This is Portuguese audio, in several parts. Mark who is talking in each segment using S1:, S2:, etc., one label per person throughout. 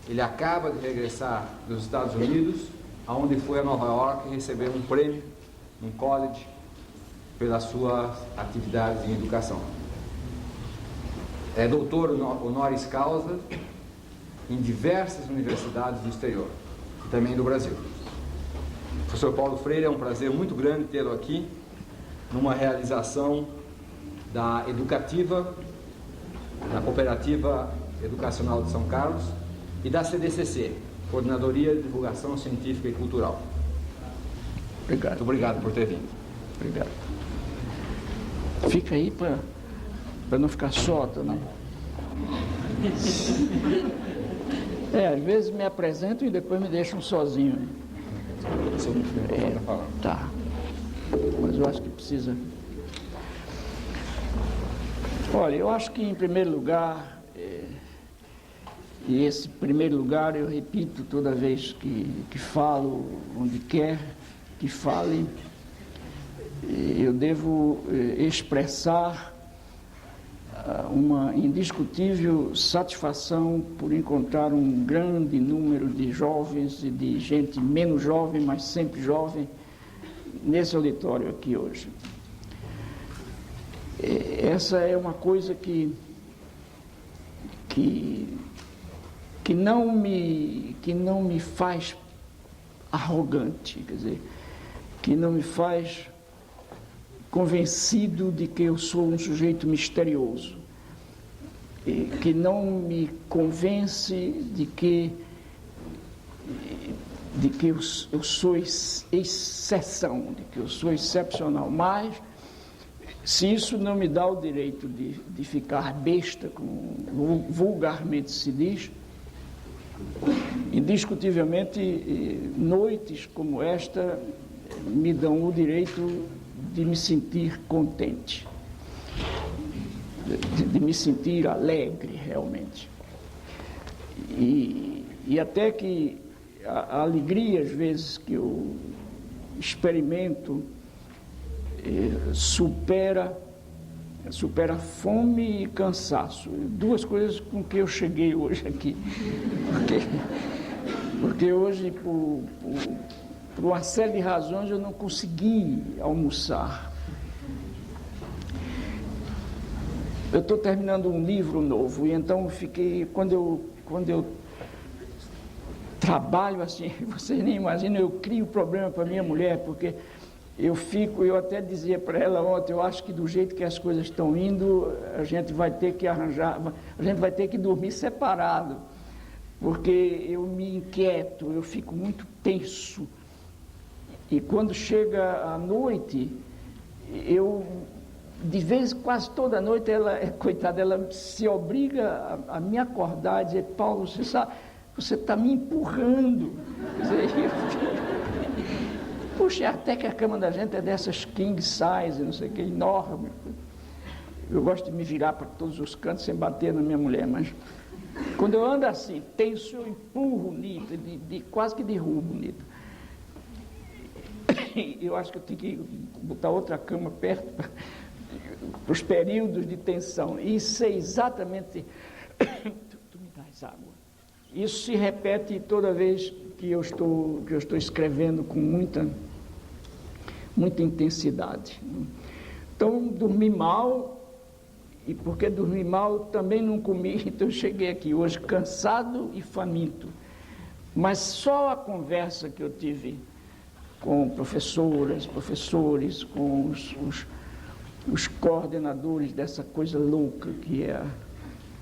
S1: Ele acaba de regressar dos Estados Unidos, aonde foi a Nova York receber um prêmio, um college, pelas suas atividades em educação. É doutor honoris causa em diversas universidades do exterior e também do Brasil. Professor Paulo Freire, é um prazer muito grande tê-lo aqui numa realização da Educativa, da Cooperativa Educacional de São Carlos e da CDCC, Coordenadoria de Divulgação Científica e Cultural.
S2: Obrigado.
S1: Muito obrigado por ter vindo.
S2: Obrigado. Fica aí para não ficar só também. Às vezes me apresentam e depois me deixam sozinho. Tá. Mas eu acho que precisa. Olha, eu acho que em primeiro lugar, e esse primeiro lugar eu repito toda vez que falo, onde quer que fale, eu devo expressar uma indiscutível satisfação por encontrar um grande número de jovens e de gente menos jovem, mas sempre jovem, nesse auditório aqui hoje. Essa é uma coisa que não me faz arrogante, quer dizer, que não me faz convencido de que eu sou um sujeito misterioso, que não me convence de que eu sou exceção, de que eu sou excepcional, mas se isso não me dá o direito de ficar besta, como vulgarmente se diz, indiscutivelmente noites como esta me dão o direito de me sentir contente, de me sentir alegre realmente. E até que a alegria, às vezes, que eu experimento, supera fome e cansaço. Duas coisas com que eu cheguei hoje aqui. Porque hoje, por uma série de razões, eu não consegui almoçar. Eu estou terminando um livro novo, e então quando eu trabalho assim, vocês nem imaginam, eu crio problema para minha mulher, porque eu até dizia para ela ontem, eu acho que do jeito que as coisas estão indo, a gente vai ter que dormir separado, porque eu me inquieto, eu fico muito tenso. E quando chega a noite, quase toda noite, coitada, ela se obriga a me acordar e dizer, Paulo, você sabe, você está me empurrando. Puxa, até que a cama da gente é dessas king size, não sei o que, enorme. Eu gosto de me virar para todos os cantos sem bater na minha mulher, mas quando eu ando assim, tenso, eu empurro Nito, quase que derrubo Nito. Eu acho que eu tenho que botar outra cama perto para os períodos de tensão. Isso é exatamente... Tu me dás água. Isso se repete toda vez que eu estou escrevendo com muita intensidade. Então, dormi mal, e porque dormi mal, também não comi, então eu cheguei aqui hoje cansado e faminto. Mas só a conversa que eu tive com professoras, professores, com os coordenadores dessa coisa louca que é,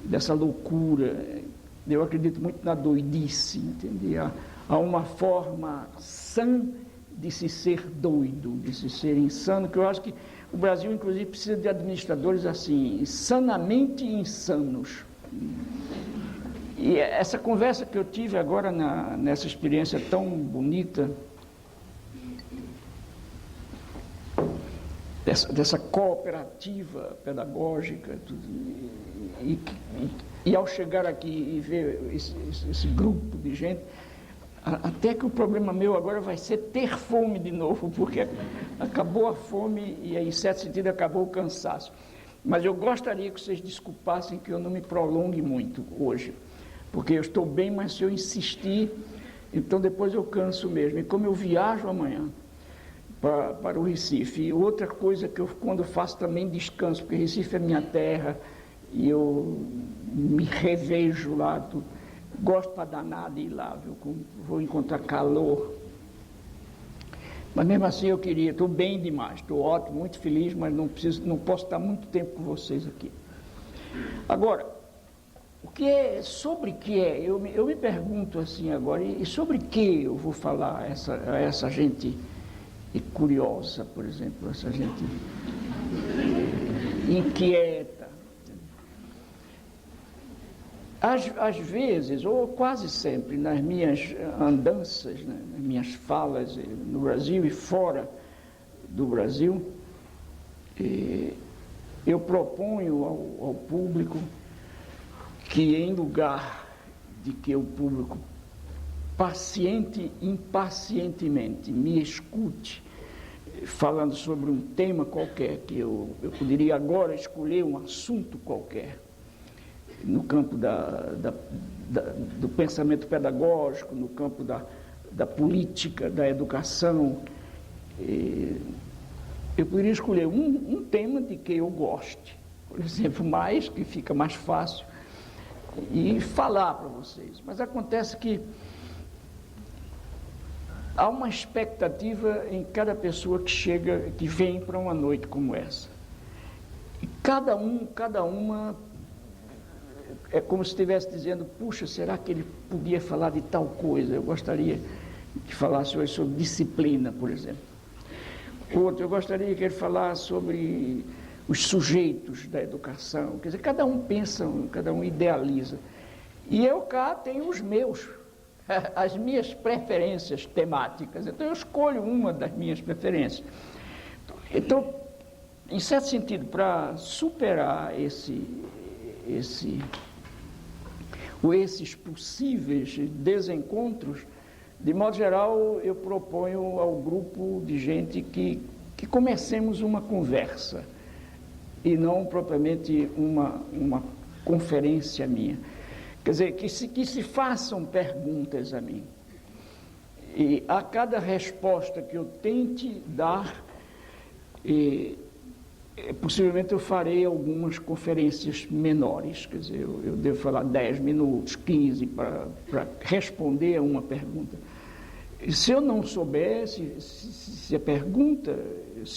S2: dessa loucura. Eu acredito muito na doidice, entende? Há uma forma sã de se ser doido, de se ser insano, que eu acho que o Brasil, inclusive, precisa de administradores assim, sanamente insanos. E essa conversa que eu tive agora nessa experiência tão bonita, dessa cooperativa pedagógica, e ao chegar aqui e ver esse grupo de gente, até que o problema meu agora vai ser ter fome de novo, porque acabou a fome e, em certo sentido, acabou o cansaço. Mas eu gostaria que vocês desculpassem que eu não me prolongue muito hoje. porque eu estou bem, mas se eu insistir, então depois eu canso mesmo. E como eu viajo amanhã para o Recife, e outra coisa que eu, quando faço, também descanso, porque Recife é minha terra, e eu me revejo lá, gosto para danar de ir lá, viu? Vou encontrar calor. Mas mesmo assim eu queria, estou bem demais, estou ótimo, muito feliz, mas não posso estar muito tempo com vocês aqui. Agora, sobre que é? Eu me pergunto assim agora, e sobre que eu vou falar a essa gente curiosa, por exemplo, essa gente inquieta. Às vezes, ou quase sempre, nas minhas andanças, né, nas minhas falas no Brasil e fora do Brasil, eu proponho ao público que, em lugar de que o público impacientemente me escute falando sobre um tema qualquer, que eu poderia agora escolher um assunto qualquer, no campo do pensamento pedagógico, no campo da política, da educação, eu poderia escolher um tema de que eu goste, por exemplo, que fica mais fácil, e falar para vocês. Mas acontece que há uma expectativa em cada pessoa que vem para uma noite como essa. E cada uma é como se estivesse dizendo: puxa, será que ele podia falar de tal coisa? Eu gostaria que falasse hoje sobre disciplina, por exemplo. Outro, eu gostaria que ele falasse sobre os sujeitos da educação. Quer dizer, cada um pensa, cada um idealiza. E eu cá tenho os meus, as minhas preferências temáticas. Então eu escolho uma das minhas preferências. Então, em certo sentido, para superar esses possíveis desencontros, de modo geral, eu proponho ao grupo de gente que comecemos uma conversa e não propriamente uma conferência minha. Quer dizer, que se façam perguntas a mim. E a cada resposta que eu tente dar, possivelmente eu farei algumas conferências menores, quer dizer, eu devo falar 10 minutos, 15 para responder a uma pergunta. E se eu não souber, se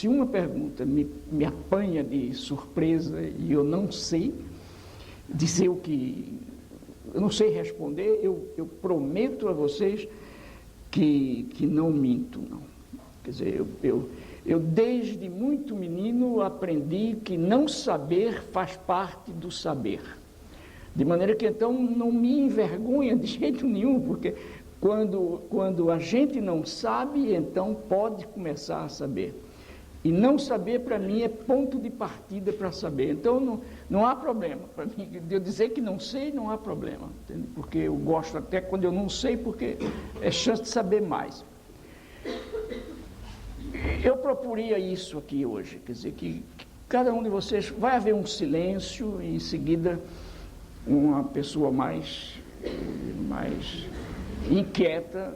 S2: uma pergunta me apanha de surpresa e eu não sei dizer eu não sei responder, eu prometo a vocês que não minto, não. Quer dizer, eu desde muito menino aprendi que não saber faz parte do saber. De maneira que então não me envergonha de jeito nenhum, porque quando a gente não sabe, então pode começar a saber. E não saber para mim é ponto de partida para saber. Então não há problema. Para mim, de eu dizer que não sei, não há problema. Entende? Porque eu gosto até quando eu não sei, porque é chance de saber mais. Eu proporia isso aqui hoje, quer dizer, que cada um de vocês, vai haver um silêncio e em seguida uma pessoa mais inquieta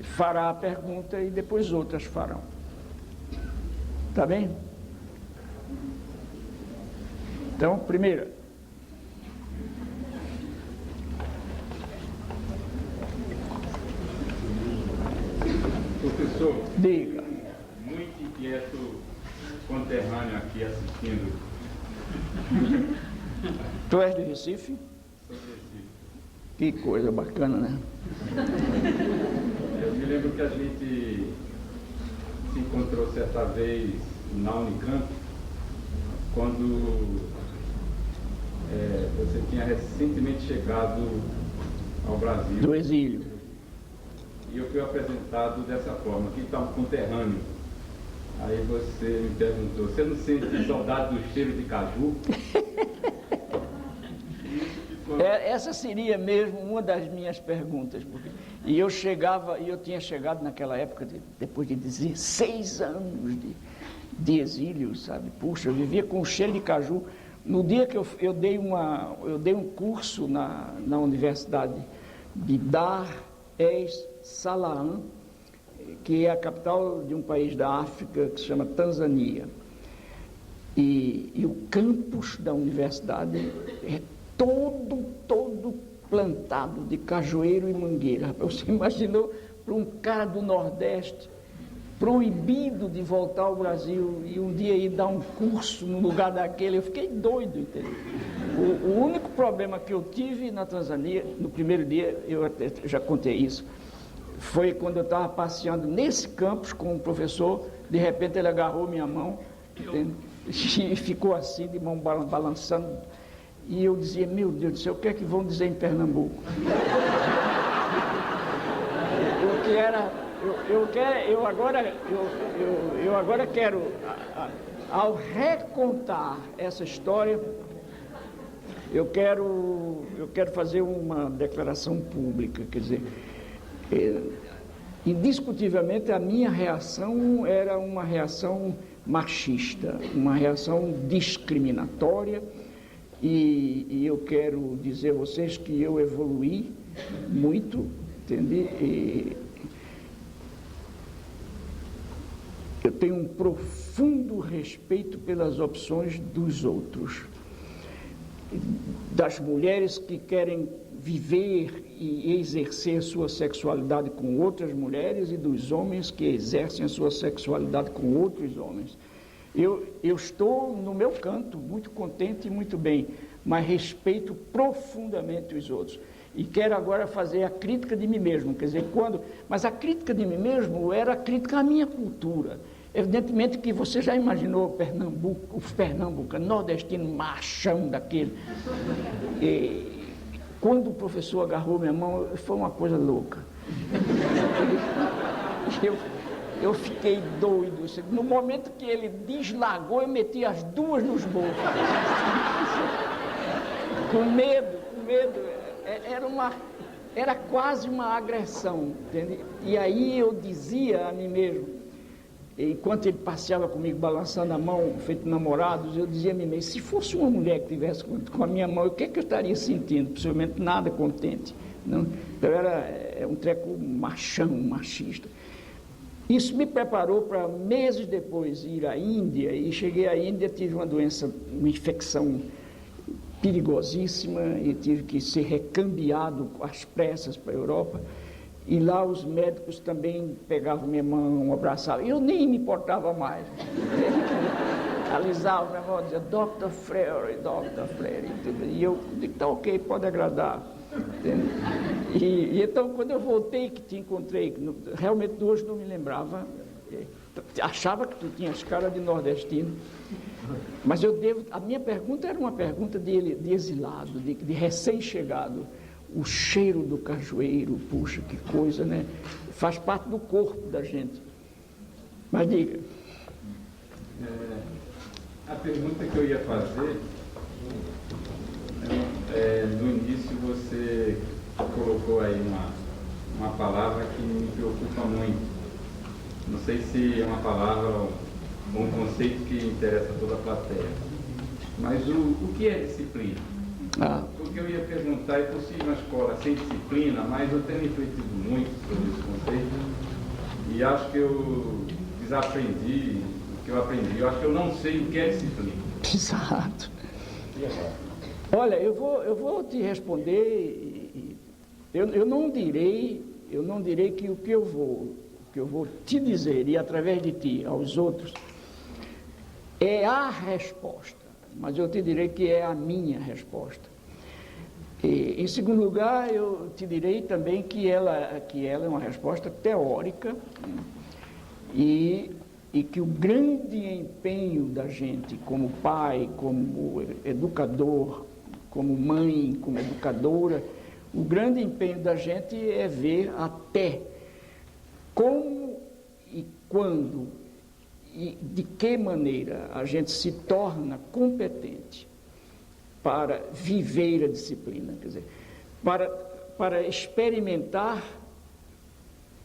S2: fará a pergunta e depois outras farão. Tá bem? Então, primeira.
S3: Professor,
S2: Diga.
S3: muito inquieto conterrâneo aqui assistindo.
S2: Tu és de Recife?
S3: Sou de Recife.
S2: Que coisa bacana, né?
S3: Eu me lembro que a gente se encontrou certa vez na Unicamp, quando você tinha recentemente chegado ao Brasil.
S2: Do exílio.
S3: E eu fui apresentado dessa forma: aqui está um conterrâneo. Aí você me perguntou: você não sente saudade do cheiro de caju?
S2: Essa seria mesmo uma das minhas perguntas. E eu tinha chegado naquela época, depois de 16 anos de exílio, sabe? Puxa, eu vivia com cheiro de caju No dia que eu dei um curso na Universidade de Dar es Salaam, que é a capital de um país da África que se chama Tanzânia. E o campus da universidade é todo plantado de cajueiro e mangueira. Você imaginou para um cara do Nordeste, proibido de voltar ao Brasil e um dia ir dar um curso no lugar daquele? Eu fiquei doido, entendeu? O único problema que eu tive na Tanzânia, no primeiro dia, eu até já contei isso, foi quando eu estava passeando nesse campus com um professor, de repente ele agarrou minha mão, entende? E ficou assim, de mão balançando, e eu dizia, meu Deus do céu, o que é que vão dizer em Pernambuco? O que era... Eu agora quero, ao recontar essa história, eu quero fazer uma declaração pública, quer dizer, indiscutivelmente a minha reação era uma reação machista, uma reação discriminatória, e eu quero dizer a vocês que eu evoluí muito, entende? Eu tenho um profundo respeito pelas opções dos outros, das mulheres que querem viver e exercer sua sexualidade com outras mulheres e dos homens que exercem a sua sexualidade com outros homens. Eu estou no meu canto, muito contente e muito bem, mas respeito profundamente os outros. E quero agora fazer a crítica de mim mesmo, quer dizer, mas a crítica de mim mesmo era a crítica à minha cultura. Evidentemente que você já imaginou o pernambucano, nordestino machão daquele. E quando o professor agarrou minha mão, foi uma coisa louca. Eu fiquei doido. No momento que ele deslagou, eu meti as duas nos bolsos. Com medo. Era quase uma agressão, entende? E aí eu dizia a mim mesmo, enquanto ele passeava comigo, balançando a mão, feito namorados, eu dizia a mim mesmo, se fosse uma mulher que tivesse com a minha mão, o que é que eu estaria sentindo? Possivelmente nada contente. Não? Então era um treco machão, machista. Isso me preparou para meses depois ir à Índia, e cheguei à Índia, tive uma doença, uma infecção perigosíssima, e tive que ser recambiado às pressas para a Europa, e lá os médicos também pegavam minha mão, abraçavam, eu nem me importava mais, alisavam minha mão, dizia, Dr. Freire, e eu digo, tá ok, pode agradar, e então quando eu voltei, que te encontrei, realmente hoje não me lembrava, achava que tu tinhas cara de nordestino, mas a minha pergunta era uma pergunta de exilado, de recém-chegado. O cheiro do cajueiro, puxa, que coisa, né? Faz parte do corpo da gente. Mas diga.
S3: A pergunta que eu ia fazer, no início você colocou aí uma palavra que me preocupa muito. Não sei se é uma palavra, um conceito que interessa a toda a plateia. Mas o que é disciplina? Porque eu ia perguntar, é possível uma escola sem disciplina, mas eu tenho refletido muito sobre esse conceito e acho que eu desaprendi o que eu aprendi. Eu acho que eu não sei o que é disciplina.
S2: Exato. Olha, eu vou te responder, eu não direi que o que eu vou te dizer, e através de ti aos outros, é a resposta, mas eu te direi que é a minha resposta. E, em segundo lugar, eu te direi também que ela é uma resposta teórica, e que o grande empenho da gente como pai, como educador, como mãe, como educadora, o grande empenho da gente é ver até como e quando e de que maneira a gente se torna competente para viver a disciplina, quer dizer, para experimentar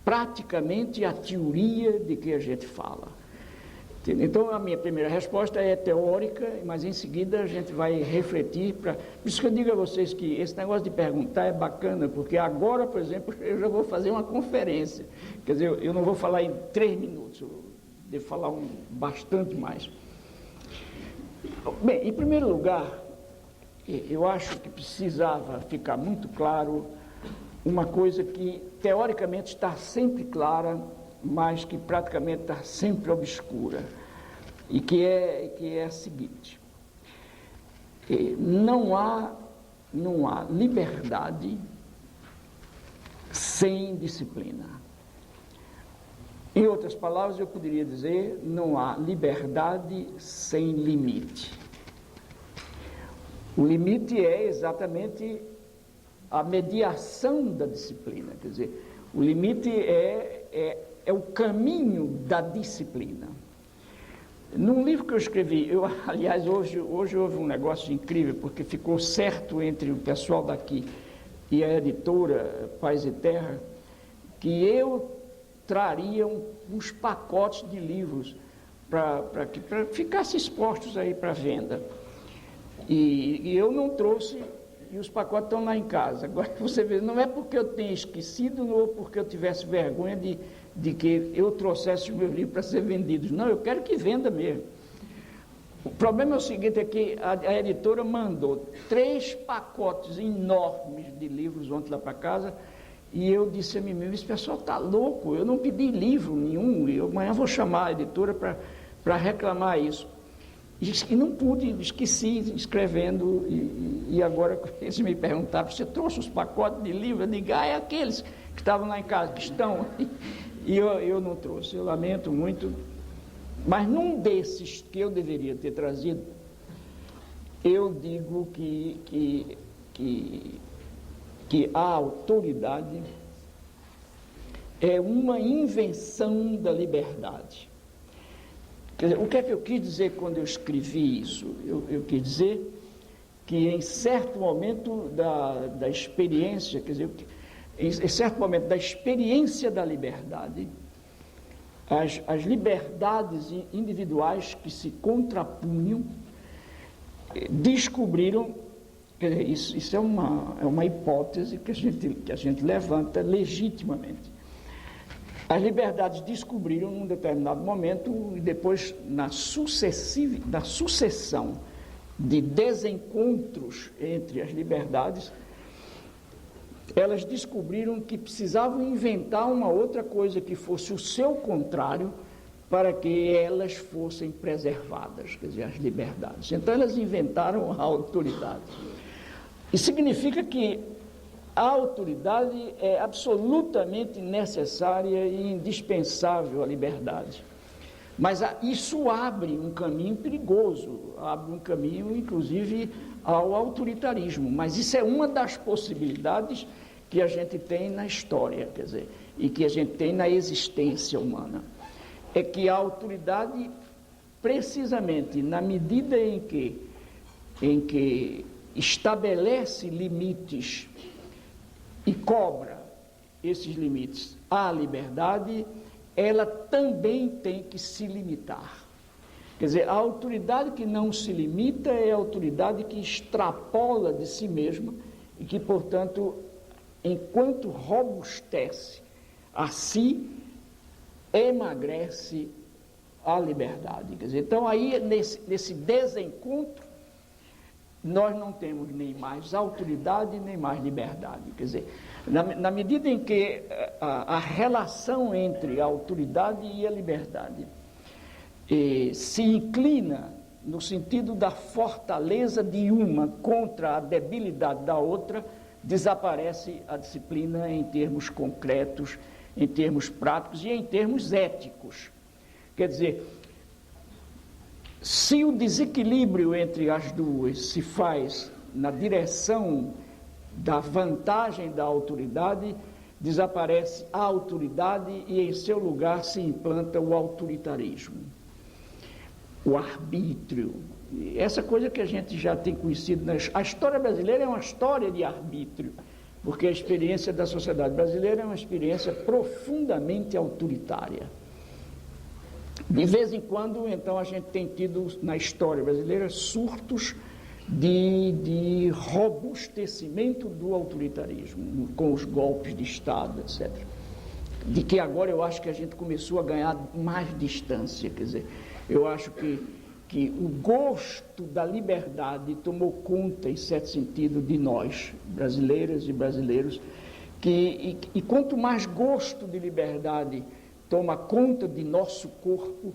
S2: praticamente a teoria de que a gente fala. Então, a minha primeira resposta é teórica, mas em seguida a gente vai refletir. Por isso que eu digo a vocês que esse negócio de perguntar é bacana, porque agora, por exemplo, eu já vou fazer uma conferência. Quer dizer, eu não vou falar em 3 minutos, eu devo falar bastante mais. Bem, em primeiro lugar, eu acho que precisava ficar muito claro uma coisa que teoricamente está sempre clara, mas que praticamente está sempre obscura, e que é a seguinte: não há liberdade sem disciplina. Em outras palavras, eu poderia dizer, não há liberdade sem limite. O limite é exatamente a mediação da disciplina, quer dizer, o limite é o caminho da disciplina. Num livro que eu escrevi, aliás, hoje houve um negócio incrível, porque ficou certo entre o pessoal daqui e a editora Paz e Terra, que eu traria uns pacotes de livros para que ficassem expostos aí para venda. E eu não trouxe, e os pacotes estão lá em casa. Agora você vê, não é porque eu tenha esquecido ou porque eu tivesse vergonha de que eu trouxesse os meus livros para ser vendidos. Não, eu quero que venda mesmo. O problema é o seguinte, é que a editora mandou 3 pacotes enormes de livros ontem lá para casa, e eu disse a mim mesmo, esse pessoal está louco, eu não pedi livro nenhum, amanhã vou chamar a editora para reclamar isso. E não pude, esqueci escrevendo, e agora eles me perguntaram, você trouxe os pacotes de livro? Eu digo, é aqueles que estavam lá em casa, que estão, e eu não trouxe, eu lamento muito, mas num desses que eu deveria ter trazido, eu digo que a autoridade é uma invenção da liberdade. Quer dizer, o que é que eu quis dizer quando eu escrevi isso? Eu quis dizer que em certo momento da experiência, quer dizer, em certo momento da experiência da liberdade, as liberdades individuais que se contrapunham descobriram, quer dizer, isso é uma hipótese que a gente levanta legitimamente. As liberdades descobriram num determinado momento, e depois na sucessão de desencontros entre as liberdades, elas descobriram que precisavam inventar uma outra coisa que fosse o seu contrário para que elas fossem preservadas, quer dizer, as liberdades. Então elas inventaram a autoridade. Isso significa que a autoridade é absolutamente necessária e indispensável à liberdade. Mas isso abre um caminho perigoso, abre um caminho, inclusive, ao autoritarismo. Mas isso é uma das possibilidades que a gente tem na história, quer dizer, e que a gente tem na existência humana. É que a autoridade, precisamente na medida em que estabelece limites e cobra esses limites à liberdade, ela também tem que se limitar. Quer dizer, a autoridade que não se limita é a autoridade que extrapola de si mesma e que, portanto, enquanto robustece a si, emagrece a liberdade. Quer dizer, então aí, nesse desencontro, nós não temos nem mais autoridade, nem mais liberdade. Quer dizer, na medida em que a relação entre a autoridade e a liberdade se inclina no sentido da fortaleza de uma contra a debilidade da outra, desaparece a disciplina em termos concretos, em termos práticos e em termos éticos. Quer dizer, se o desequilíbrio entre as duas se faz na direção da vantagem da autoridade, desaparece a autoridade e em seu lugar se implanta o autoritarismo, o arbítrio. Essa coisa que a gente já tem conhecido, a história brasileira é uma história de arbítrio, porque a experiência da sociedade brasileira é uma experiência profundamente autoritária. De vez em quando, então, a gente tem tido na história brasileira surtos de robustecimento do autoritarismo, com os golpes de Estado, etc. De que agora eu acho que a gente começou a ganhar mais distância, quer dizer, eu acho que o gosto da liberdade tomou conta, em certo sentido, de nós, brasileiras e brasileiros, e quanto mais gosto de liberdade toma conta de nosso corpo,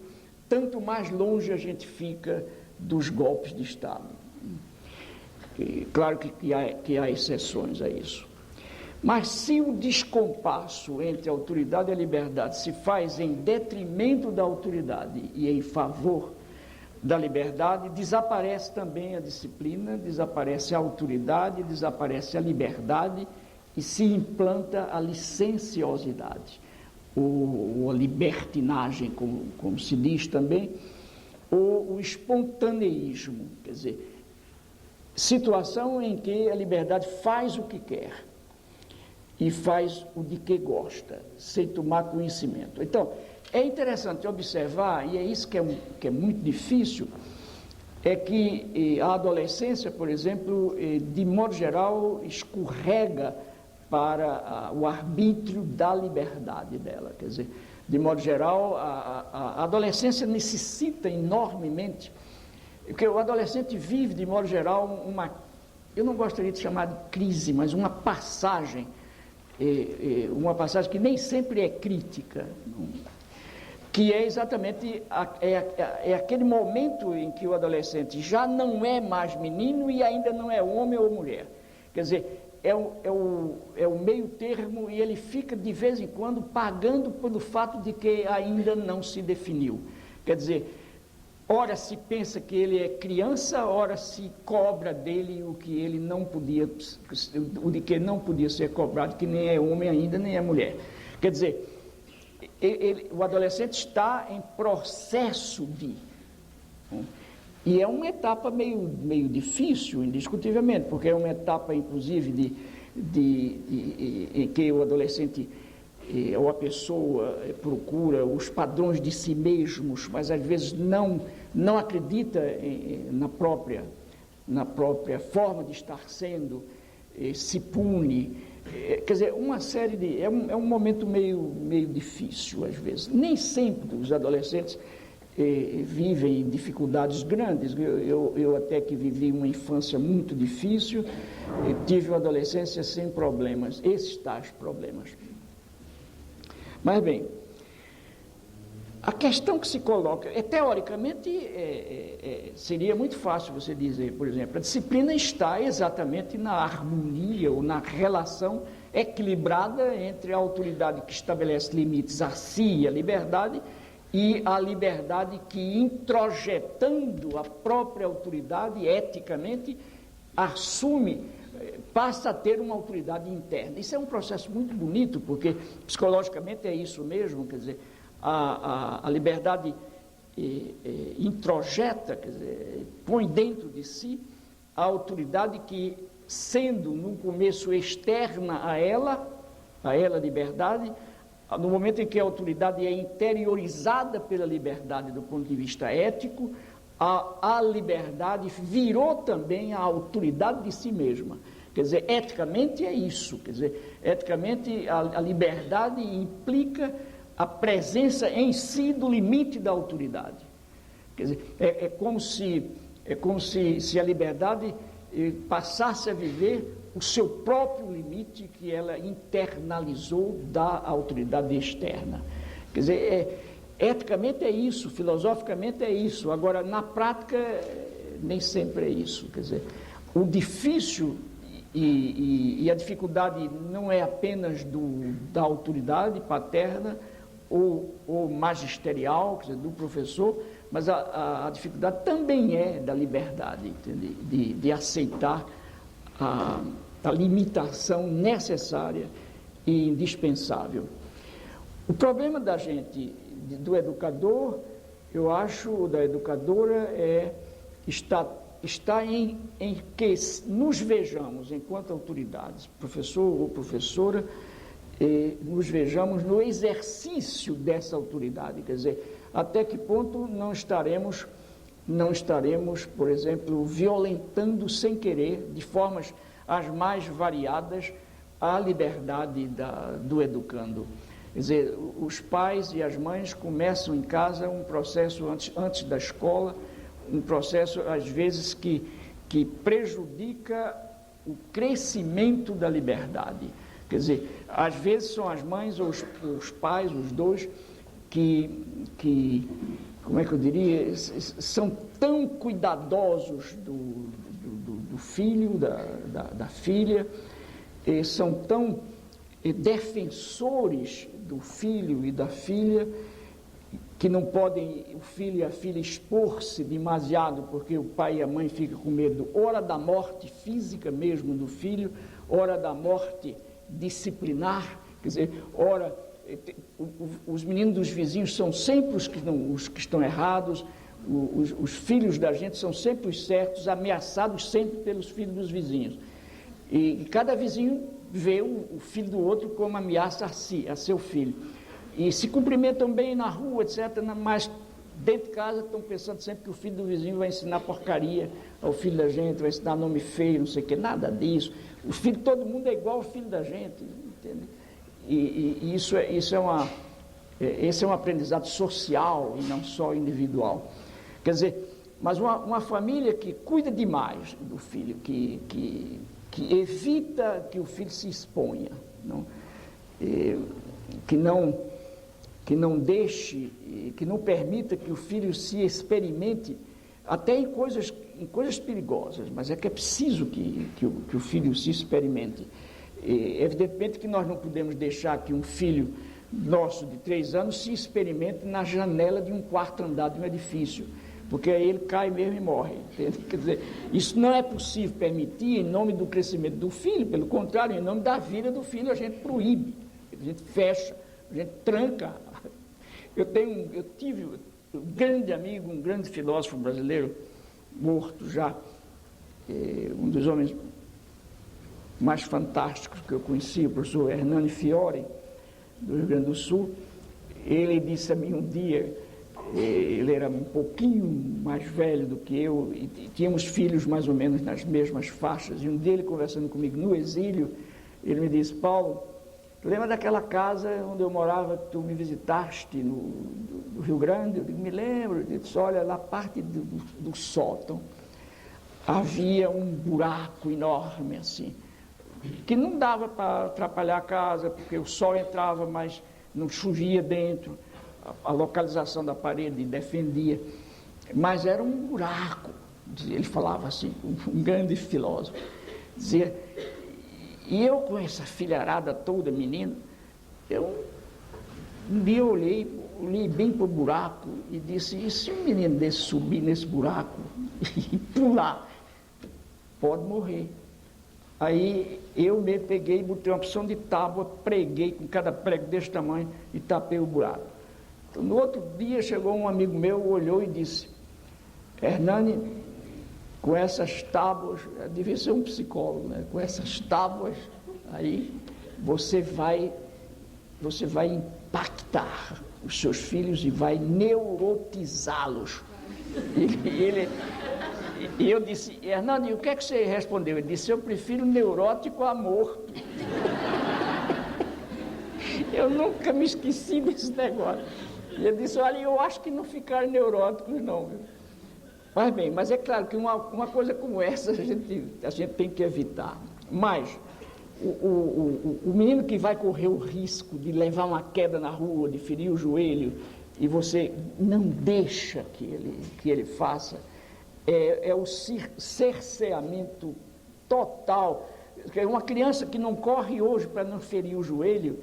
S2: tanto mais longe a gente fica dos golpes de Estado. Claro que há exceções a isso. Mas se o descompasso entre a autoridade e a liberdade se faz em detrimento da autoridade e em favor da liberdade, desaparece também a disciplina, desaparece a autoridade, desaparece a liberdade e se implanta a licenciosidade, ou a libertinagem, como se diz também, ou o espontaneísmo, quer dizer, situação em que a liberdade faz o que quer e faz o de que gosta, sem tomar conhecimento. Então, é interessante observar, e é isso que é muito difícil, é que a adolescência, por exemplo, de modo geral, escorrega para o arbítrio da liberdade dela. Quer dizer, de modo geral, a adolescência necessita enormemente, porque o adolescente vive, de modo geral, eu não gostaria de chamar de crise, mas uma passagem que nem sempre é crítica, que é exatamente aquele momento em que o adolescente já não é mais menino e ainda não é homem ou mulher. Quer dizer, é o meio termo, e ele fica de vez em quando pagando pelo fato de que ainda não se definiu. Quer dizer, ora se pensa que ele é criança, ora se cobra dele o de que não podia ser cobrado, que nem é homem ainda, nem é mulher. Quer dizer, o adolescente está em processo de... E é uma etapa meio difícil, indiscutivelmente, porque é uma etapa, inclusive, em que o adolescente ou a pessoa procura os padrões de si mesmos, mas às vezes não acredita na própria forma de estar sendo, se pune. Quer dizer, uma série de... É um momento meio difícil, às vezes. Nem sempre os adolescentes vivem dificuldades grandes. Eu até que vivi uma infância muito difícil, tive uma adolescência sem problemas, esses tais problemas. Mas bem, a questão que se coloca, teoricamente, seria muito fácil você dizer, por exemplo, a disciplina está exatamente na harmonia ou na relação equilibrada entre a autoridade que estabelece limites a si e a liberdade, e a liberdade que, introjetando a própria autoridade eticamente, passa a ter uma autoridade interna. Isso é um processo muito bonito, porque psicologicamente é isso mesmo, quer dizer, a liberdade introjeta, quer dizer, põe dentro de si a autoridade que, sendo no começo externa a ela liberdade, no momento em que a autoridade é interiorizada pela liberdade do ponto de vista ético, a liberdade virou também a autoridade de si mesma. Quer dizer, eticamente é isso. Quer dizer, eticamente a liberdade implica a presença em si do limite da autoridade. Quer dizer, é como se a liberdade passasse a viver o seu próprio limite que ela internalizou da autoridade externa. Quer dizer, eticamente é isso, filosoficamente é isso. Agora, na prática, nem sempre é isso. Quer dizer, o difícil e a dificuldade não é apenas da autoridade paterna ou magisterial, quer dizer, do professor, mas a dificuldade também é da liberdade, de aceitar a limitação necessária e indispensável. O problema da gente, do educador, eu acho, da educadora, está em que nos vejamos, enquanto autoridades, professor ou professora, nos vejamos no exercício dessa autoridade. Quer dizer, até que ponto não estaremos, por exemplo, violentando sem querer, de formas as mais variadas, a liberdade do educando. Quer dizer, os pais e as mães começam em casa um processo antes da escola, um processo, às vezes, que prejudica o crescimento da liberdade. Quer dizer, às vezes são as mães ou os pais, os dois, que como é que eu diria, são tão cuidadosos do filho, da filha, são tão defensores do filho e da filha, que não podem o filho e a filha expor-se demasiado, porque o pai e a mãe ficam com medo, ora da morte física mesmo do filho, ora da morte disciplinar, quer dizer, ora, os meninos dos vizinhos são sempre os que estão errados, os filhos da gente são sempre os certos, ameaçados sempre pelos filhos dos vizinhos. E cada vizinho vê o filho do outro como ameaça a seu filho. E se cumprimentam bem na rua, etc., mas dentro de casa estão pensando sempre que o filho do vizinho vai ensinar porcaria ao filho da gente, vai ensinar nome feio, não sei o que, nada disso. O filho de todo mundo é igual ao filho da gente, entende? E esse é um aprendizado social e não só individual. Quer dizer, mas uma família que cuida demais do filho, que evita que o filho se exponha, não? Que não deixe, que não permita que o filho se experimente até em coisas perigosas, mas é que é preciso que o filho se experimente. Evidentemente que nós não podemos deixar que um filho nosso de 3 anos se experimente na janela de um quarto andar de um edifício, porque aí ele cai mesmo e morre, entende? Quer dizer, isso não é possível permitir em nome do crescimento do filho, pelo contrário, em nome da vida do filho a gente proíbe, a gente fecha, a gente tranca. Eu tive um grande amigo, um grande filósofo brasileiro, morto já, um dos homens mais fantásticos que eu conheci, o professor Hernani Fiore, do Rio Grande do Sul. Ele disse a mim um dia, ele era um pouquinho mais velho do que eu, e tínhamos filhos mais ou menos nas mesmas faixas, e um dia ele conversando comigo no exílio, ele me disse: Paulo, lembra daquela casa onde eu morava, que tu me visitaste no Rio Grande? Eu digo: me lembro. Ele disse: olha, lá parte do sótão havia um buraco enorme assim, que não dava para atrapalhar a casa, porque o sol entrava, mas não chovia dentro, a localização da parede defendia, mas era um buraco. Ele falava assim, um grande filósofo, dizia. E eu, com essa filharada toda, menino, um dia eu olhei bem para o buraco e disse: e se um menino desse subir nesse buraco e pular, pode morrer. Aí eu me peguei, botei uma opção de tábua, preguei com cada prego desse tamanho e tapei o buraco. Então, no outro dia chegou um amigo meu, olhou e disse: Hernani, com essas tábuas, devia ser um psicólogo, né? Com essas tábuas aí você vai impactar os seus filhos e vai neurotizá-los. E eu disse: Hernani, o que é que você respondeu? Ele disse: eu prefiro neurótico a morto. Eu nunca me esqueci desse negócio. E ele disse: olha, eu acho que não ficaram neuróticos não, viu? Mas bem, mas é claro que uma coisa como essa a gente tem que evitar. Mas o menino que vai correr o risco de levar uma queda na rua, de ferir o joelho, e você não deixa que ele faça, é o cerceamento total. Uma criança que não corre hoje para não ferir o joelho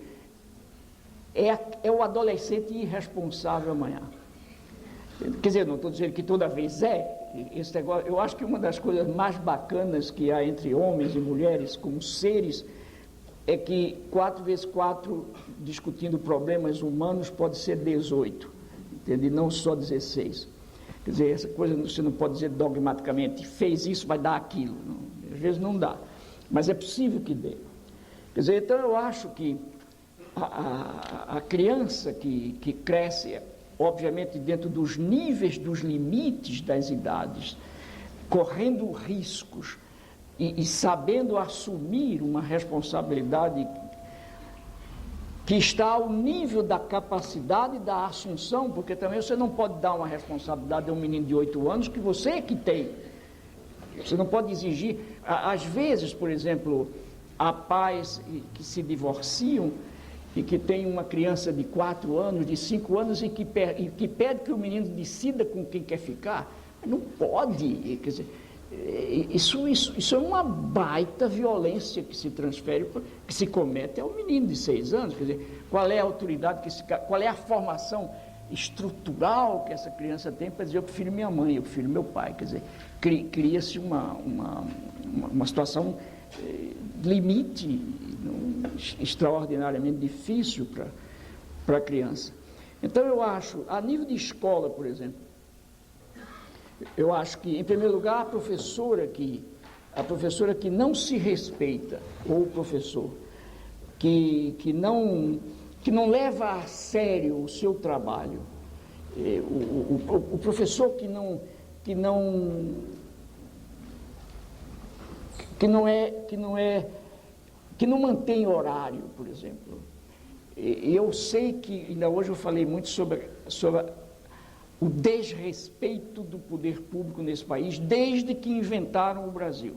S2: é o adolescente irresponsável amanhã. Quer dizer, não estou dizendo que toda vez esse negócio. Eu acho que uma das coisas mais bacanas que há entre homens e mulheres como seres é que 4 vezes 4 discutindo problemas humanos pode ser 18, entende? Não só 16. Quer dizer, essa coisa você não pode dizer dogmaticamente, fez isso, vai dar aquilo. Não, às vezes não dá, mas é possível que dê. Quer dizer, então eu acho que a criança que cresce, obviamente dentro dos níveis, dos limites das idades, correndo riscos e sabendo assumir uma responsabilidade que está ao nível da capacidade da assunção, porque também você não pode dar uma responsabilidade a um menino de 8 anos que você é que tem. Você não pode exigir. Às vezes, por exemplo, há pais que se divorciam e que têm uma criança de 4 anos, de 5 anos, e que pede que o menino decida com quem quer ficar. Não pode. Quer dizer, isso é uma baita violência que se transfere, que se comete ao menino de 6 anos. Quer dizer, qual é a autoridade, qual é a formação estrutural que essa criança tem para dizer: eu prefiro minha mãe, eu prefiro meu pai? Quer dizer, cria-se uma situação limite extraordinariamente difícil para a criança. Então eu acho, a nível de escola, por exemplo, eu acho que, em primeiro lugar, a professora que não se respeita, ou o professor que não leva a sério o seu trabalho, o professor que não mantém horário, por exemplo. E eu sei que, ainda hoje eu falei muito sobre o desrespeito do poder público nesse país, desde que inventaram o Brasil.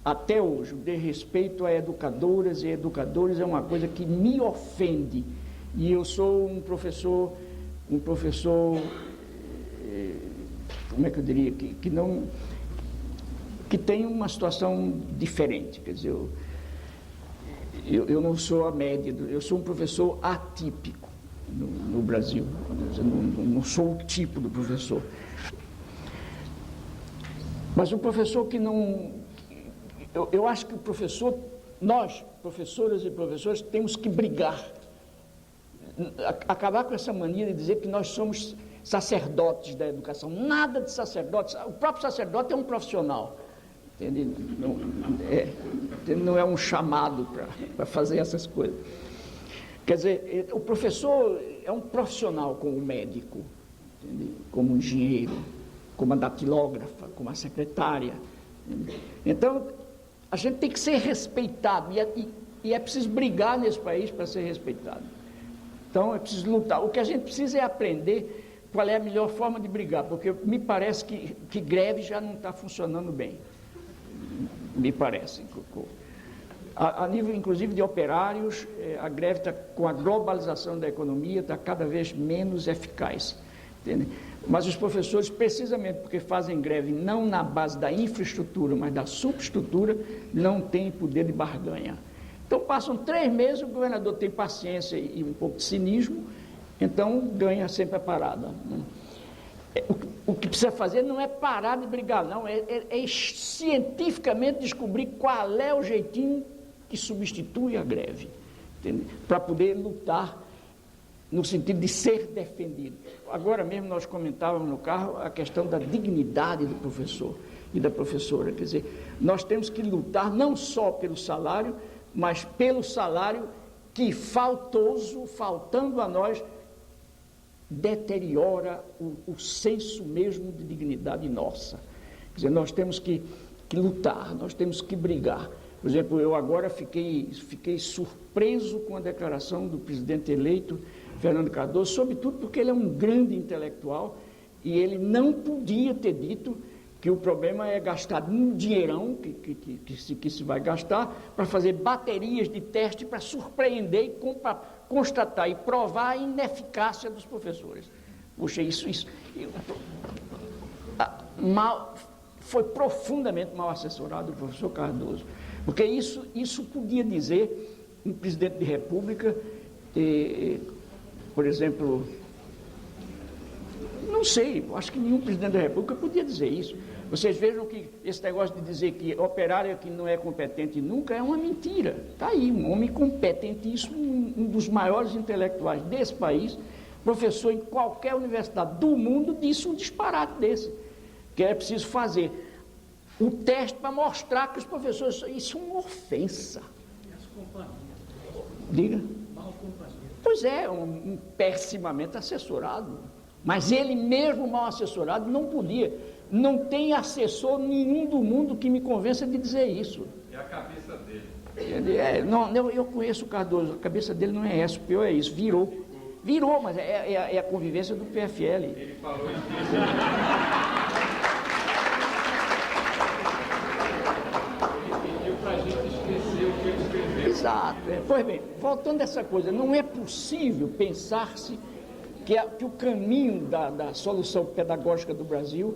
S2: Até hoje, o desrespeito a educadoras e educadores é uma coisa que me ofende. E eu sou um professor, como é que eu diria, que tem uma situação diferente. Quer dizer, eu não sou a média, eu sou um professor atípico no Brasil. Eu não sou o tipo do professor. Mas um professor que não... Eu acho que o professor, nós, professoras e professores, temos que brigar. Acabar com essa mania de dizer que nós somos sacerdotes da educação. Nada de sacerdotes. O próprio sacerdote é um profissional. Entende? Não é um chamado para fazer essas coisas. Quer dizer, o professor é um profissional como o médico, entende? Como o engenheiro, como a datilógrafa, como a secretária. Entende? Então, a gente tem que ser respeitado, e é preciso brigar nesse país para ser respeitado. Então, é preciso lutar. O que a gente precisa é aprender qual é a melhor forma de brigar, porque me parece que greve já não está funcionando bem. Me parece. A nível, inclusive, de operários, a greve está, com a globalização da economia, está cada vez menos eficaz. Entende? Mas os professores, precisamente porque fazem greve não na base da infraestrutura, mas da subestrutura, não têm poder de barganha. Então, passam 3 meses, o governador tem paciência e um pouco de cinismo, então ganha sempre a parada. O que precisa fazer não é parar de brigar, não, é cientificamente descobrir qual é o jeitinho que substitui a greve, para poder lutar no sentido de ser defendido. Agora mesmo nós comentávamos no carro a questão da dignidade do professor e da professora. Quer dizer, nós temos que lutar não só pelo salário, mas pelo salário que faltando a nós, deteriora o senso mesmo de dignidade nossa. Quer dizer, nós temos que lutar, nós temos que brigar. Por exemplo, eu agora fiquei surpreso com a declaração do presidente eleito, Fernando Cardoso, sobretudo porque ele é um grande intelectual e ele não podia ter dito que o problema é gastar um dinheirão que se vai gastar para fazer baterias de teste para surpreender e para constatar e provar a ineficácia dos professores. Puxa, isso foi profundamente mal assessorado o professor Cardoso, porque isso podia dizer um presidente de república, por exemplo, não sei, acho que nenhum presidente da república podia dizer isso. Vocês vejam que esse negócio de dizer que operário que não é competente nunca é uma mentira. Está aí, um homem competentíssimo, um dos maiores intelectuais desse país, professor em qualquer universidade do mundo, disse um disparate desse, que é preciso fazer o teste para mostrar que os professores... Isso é uma ofensa.
S4: E as companhias?
S2: Diga.
S4: Mal companhia.
S2: Pois é, um pessimamente assessorado. Mas ele mesmo, mal assessorado, não podia. Não tem assessor nenhum do mundo que me convença de dizer isso.
S3: É a cabeça dele.
S2: Eu conheço o Cardoso, a cabeça dele não é essa, o pior é isso, virou, mas é a convivência do PFL.
S3: Ele falou isso. Ele pediu para a gente esquecer o que ele escreveu.
S2: Exato. Pois bem, voltando a essa coisa, não é possível pensar-se que o caminho da solução pedagógica do Brasil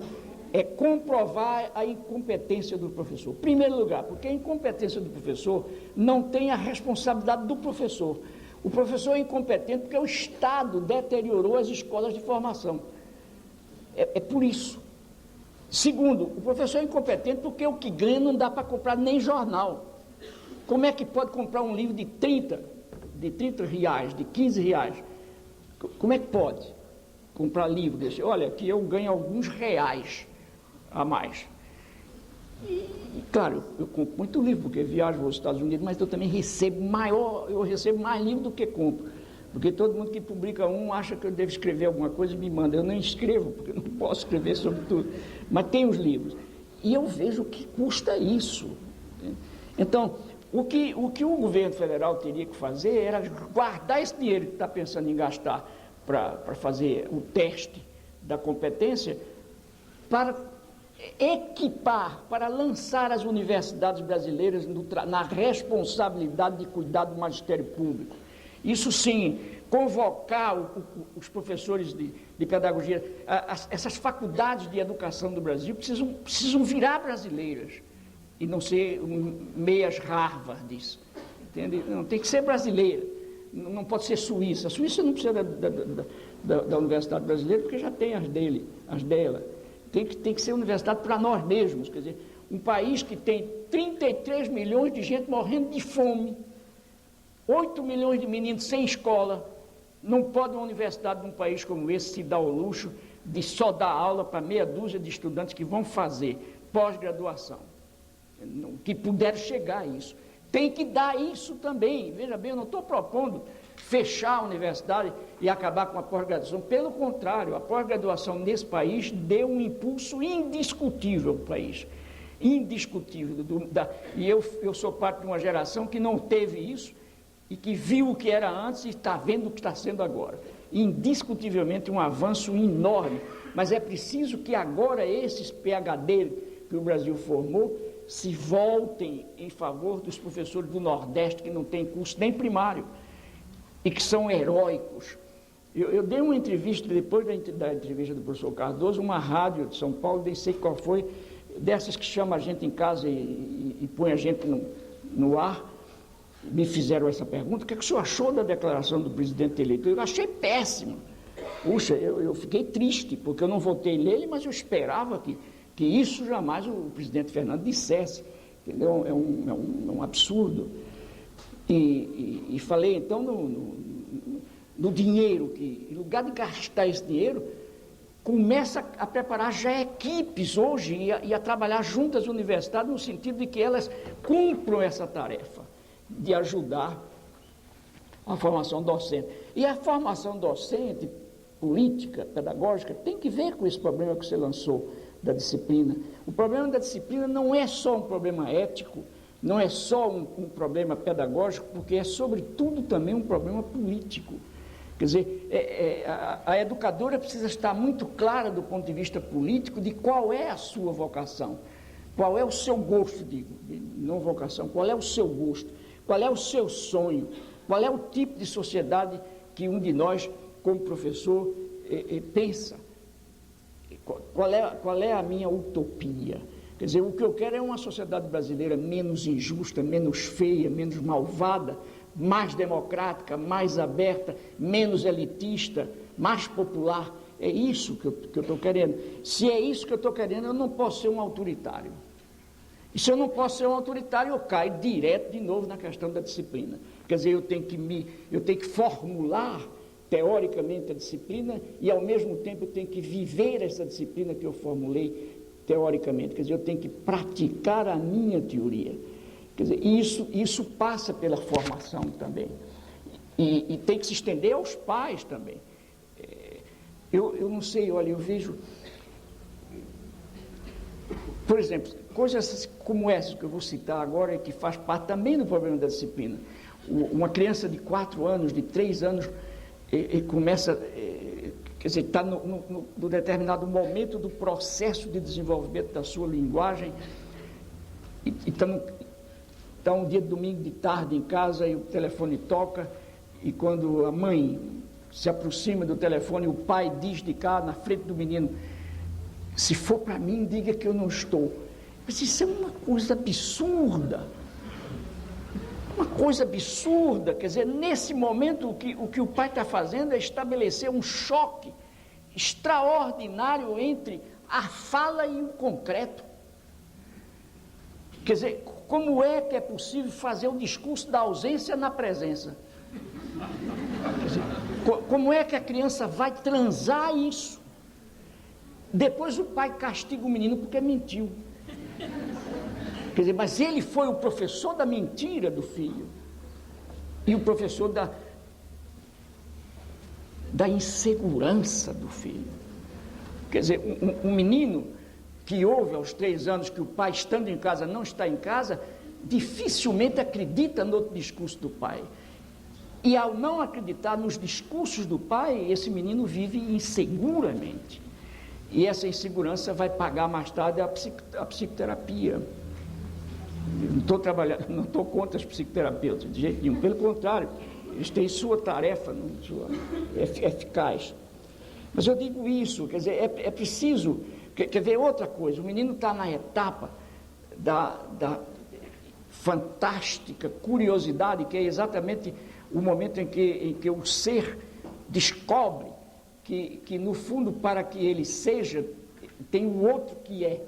S2: é comprovar a incompetência do professor. Em primeiro lugar, porque a incompetência do professor não tem a responsabilidade do professor. O professor é incompetente porque o Estado deteriorou as escolas de formação. É por isso. Segundo, o professor é incompetente porque o que ganha não dá para comprar nem jornal. Como é que pode comprar um livro de 30 reais, de 15 reais? Como é que pode comprar livro desse? Olha, aqui eu ganho alguns reais a mais. E claro, eu compro muito livro, porque viajo aos Estados Unidos, mas eu também recebo mais livro do que compro. Porque todo mundo que publica acha que eu devo escrever alguma coisa e me manda. Eu não escrevo, porque eu não posso escrever sobre tudo. Mas tem os livros. E eu vejo o que custa isso. Então, o que o governo federal teria que fazer era guardar esse dinheiro que está pensando em gastar para fazer o teste da competência, para equipar, para lançar as universidades brasileiras na responsabilidade de cuidar do magistério público. Isso sim, convocar os professores de pedagogia, essas faculdades de educação do Brasil precisam virar brasileiras e não ser meias Harvards, entende? Não, tem que ser brasileira, não pode ser suíça. A Suíça não precisa da Universidade Brasileira porque já tem as dela. Tem que ser universidade para nós mesmos, quer dizer, um país que tem 33 milhões de gente morrendo de fome, 8 milhões de meninos sem escola. Não pode uma universidade de um país como esse se dar ao luxo de só dar aula para meia dúzia de estudantes que vão fazer pós-graduação, que puderam chegar a isso. Tem que dar isso também. Veja bem, eu não estou propondo fechar a universidade e acabar com a pós-graduação. Pelo contrário, a pós-graduação nesse país deu um impulso indiscutível ao país. Indiscutível. E eu sou parte de uma geração que não teve isso e que viu o que era antes e está vendo o que está sendo agora. Indiscutivelmente um avanço enorme. Mas é preciso que agora esses PhD que o Brasil formou se voltem em favor dos professores do Nordeste que não têm curso nem primário e que são heróicos. Eu dei uma entrevista, depois da entrevista do professor Cardoso, uma rádio de São Paulo, nem sei qual foi, dessas que chama a gente em casa e põe a gente no ar, me fizeram essa pergunta: o que o senhor achou da declaração do presidente eleito? Eu achei péssimo. Puxa, eu fiquei triste, porque eu não votei nele, mas eu esperava que isso jamais o presidente Fernando dissesse, entendeu? É um absurdo. E falei então no dinheiro, que em lugar de gastar esse dinheiro, começa a preparar já equipes hoje e a trabalhar junto às universidades, no sentido de que elas cumpram essa tarefa de ajudar a formação docente. E a formação docente, política, pedagógica, tem que ver com esse problema que você lançou da disciplina. O problema da disciplina não é só um problema ético, não é só um problema pedagógico, porque é sobretudo também um problema político. Quer dizer, a educadora precisa estar muito clara do ponto de vista político de qual é a sua vocação, qual é o seu gosto, não vocação, qual é o seu gosto, qual é o seu sonho, qual é o tipo de sociedade que um de nós, como professor, pensa. Qual é a minha utopia? Quer dizer, o que eu quero é uma sociedade brasileira menos injusta, menos feia, menos malvada, mais democrática, mais aberta, menos elitista, mais popular. É isso que eu estou querendo. Se é isso que eu estou querendo, eu não posso ser um autoritário. E se eu não posso ser um autoritário, eu caio direto de novo na questão da disciplina. Quer dizer, eu tenho que formular teoricamente a disciplina e, ao mesmo tempo, eu tenho que viver essa disciplina que eu formulei teoricamente. Quer dizer, eu tenho que praticar a minha teoria. Quer dizer, isso passa pela formação também. E tem que se estender aos pais também. Eu não sei, olha, eu vejo, por exemplo, coisas como essas que eu vou citar agora, que faz parte também do problema da disciplina. Uma criança de 4 anos, de 3 anos, começa, quer dizer, está no determinado momento do processo de desenvolvimento da sua linguagem, e está um dia de domingo de tarde em casa, e o telefone toca, e quando a mãe se aproxima do telefone, o pai diz de cá, na frente do menino: se for para mim, diga que eu não estou. Mas isso é uma coisa absurda. Uma coisa absurda, quer dizer, nesse momento o que o pai está fazendo é estabelecer um choque extraordinário entre a fala e o concreto. Quer dizer, como é que é possível fazer o discurso da ausência na presença? Quer dizer, como é que a criança vai transar isso? Depois o pai castiga o menino porque mentiu. Quer dizer, mas ele foi o professor da mentira do filho e o professor da insegurança do filho. Quer dizer, um menino que ouve aos 3 anos que o pai, estando em casa, não está em casa, dificilmente acredita no outro discurso do pai. E ao não acreditar nos discursos do pai, esse menino vive inseguramente. E essa insegurança vai pagar mais tarde a psicoterapia. Eu não estou contra os psicoterapeutas, de jeito nenhum. Pelo contrário, eles têm sua tarefa, sua eficaz. Mas eu digo isso, quer dizer, é preciso... Quer ver outra coisa, o menino está na etapa da fantástica curiosidade, que é exatamente o momento em que o ser descobre que no fundo, para que ele seja, tem o outro que é.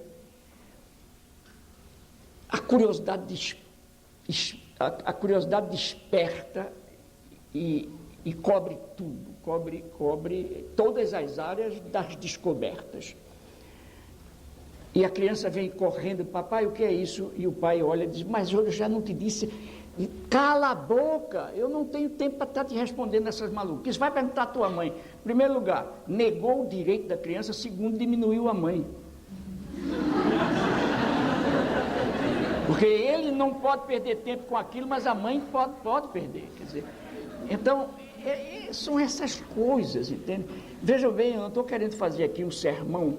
S2: A curiosidade desperta e cobre tudo, cobre todas as áreas das descobertas. E a criança vem correndo: papai, o que é isso? E o pai olha e diz: mas eu já não te disse. Cala a boca, eu não tenho tempo para estar te respondendo essas maluquices. Vai perguntar à tua mãe. Em primeiro lugar, negou o direito da criança. Segundo, diminuiu a mãe. Porque ele não pode perder tempo com aquilo, mas a mãe pode perder. Quer dizer, então, são essas coisas, entende? Vejam bem, eu não estou querendo fazer aqui um sermão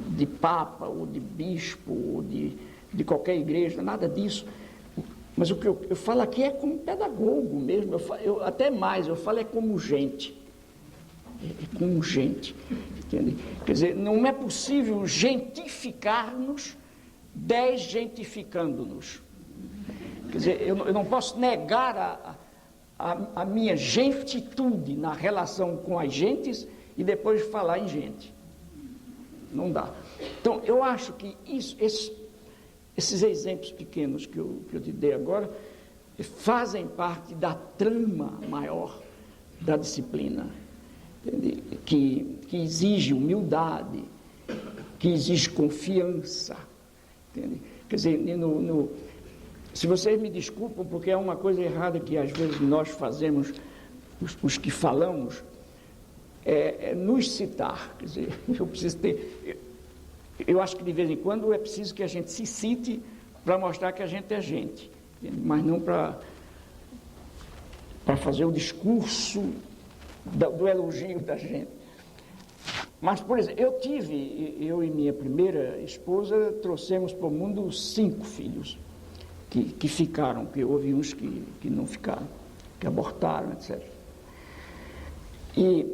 S2: de papa, ou de bispo, ou de qualquer igreja, nada disso. Mas o que eu falo aqui é como pedagogo mesmo, até mais, eu falo como gente. É como gente, entende? Quer dizer, não é possível gentificar-nos desgentificando-nos. Quer dizer, eu não posso negar a minha gentitude na relação com as gentes e depois falar em gente. Não dá. Então, eu acho que esses exemplos pequenos que eu te dei agora fazem parte da trama maior da disciplina, entende? Que exige humildade, que exige confiança, entende? Quer dizer, se vocês me desculpam, porque é uma coisa errada que às vezes nós fazemos, os que falamos, é nos citar. Quer dizer, eu preciso ter... Eu acho que de vez em quando é preciso que a gente se cite para mostrar que a gente é gente, entende? Mas não para fazer o discurso do elogio da gente. Mas, por exemplo, eu e minha primeira esposa trouxemos para o mundo 5 filhos que ficaram, porque houve uns que não ficaram, que abortaram, etc. E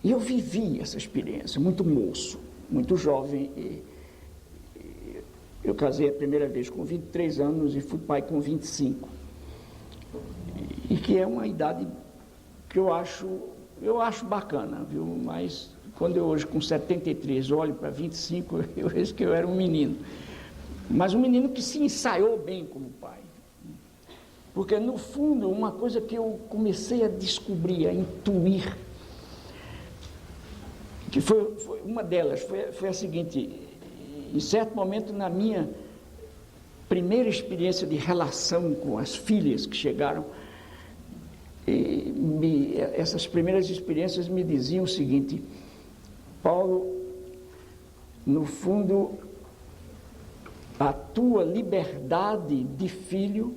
S2: eu vivi essa experiência, muito moço, muito jovem. Eu casei a primeira vez com 23 anos e fui pai com 25. E que é uma idade que eu acho bacana, viu? Mas quando eu hoje, com 73, olho para 25, eu vejo que eu era um menino. Mas um menino que se ensaiou bem como pai. Porque, no fundo, uma coisa que eu comecei a descobrir, a intuir, que foi uma delas, foi a seguinte: em certo momento, na minha primeira experiência de relação com as filhas que chegaram, essas primeiras experiências me diziam o seguinte: Paulo, no fundo, a tua liberdade de filho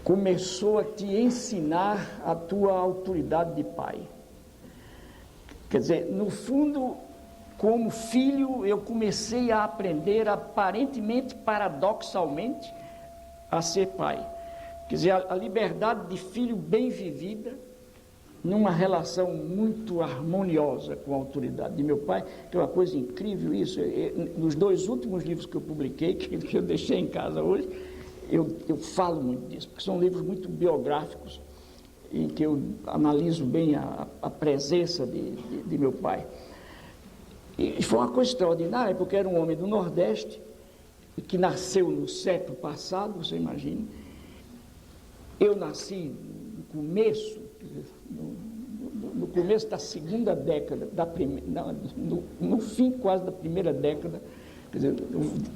S2: começou a te ensinar a tua autoridade de pai. Quer dizer, no fundo, como filho, eu comecei a aprender, aparentemente, paradoxalmente, a ser pai. Quer dizer, a liberdade de filho bem vivida, numa relação muito harmoniosa com a autoridade de meu pai, que é uma coisa incrível isso. Nos 2 últimos livros que eu publiquei, que eu deixei em casa hoje, eu falo muito disso, porque são livros muito biográficos, em que eu analiso bem a presença de meu pai. E foi uma coisa extraordinária, porque era um homem do Nordeste, que nasceu no século passado, você imagina. Eu nasci no começo da segunda década, no fim quase da primeira década, quer dizer,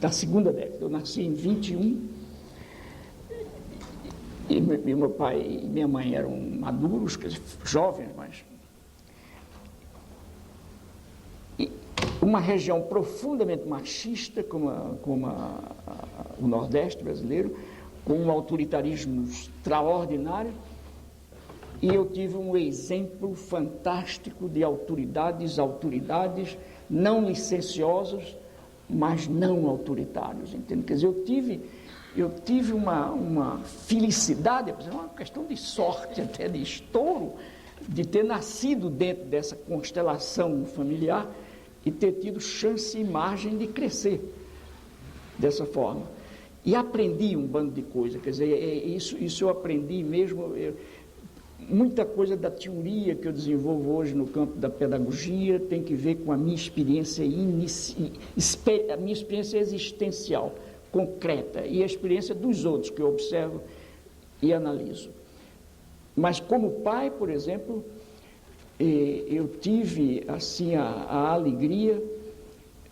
S2: da segunda década. Eu nasci em 21, e meu pai e minha mãe eram maduros, quer dizer, jovens, mas... E uma região profundamente machista, como o Nordeste brasileiro, com um autoritarismo extraordinário, e eu tive um exemplo fantástico de autoridades não licenciosos, mas não autoritários, entende? Quer dizer, eu tive uma felicidade, uma questão de sorte, até de estouro, de ter nascido dentro dessa constelação familiar e ter tido chance e margem de crescer dessa forma. E aprendi um bando de coisas, quer dizer, isso eu aprendi mesmo. Muita coisa da teoria que eu desenvolvo hoje no campo da pedagogia tem que ver com a minha experiência existencial, concreta, e a experiência dos outros que eu observo e analiso. Mas como pai, por exemplo, eu tive assim a alegria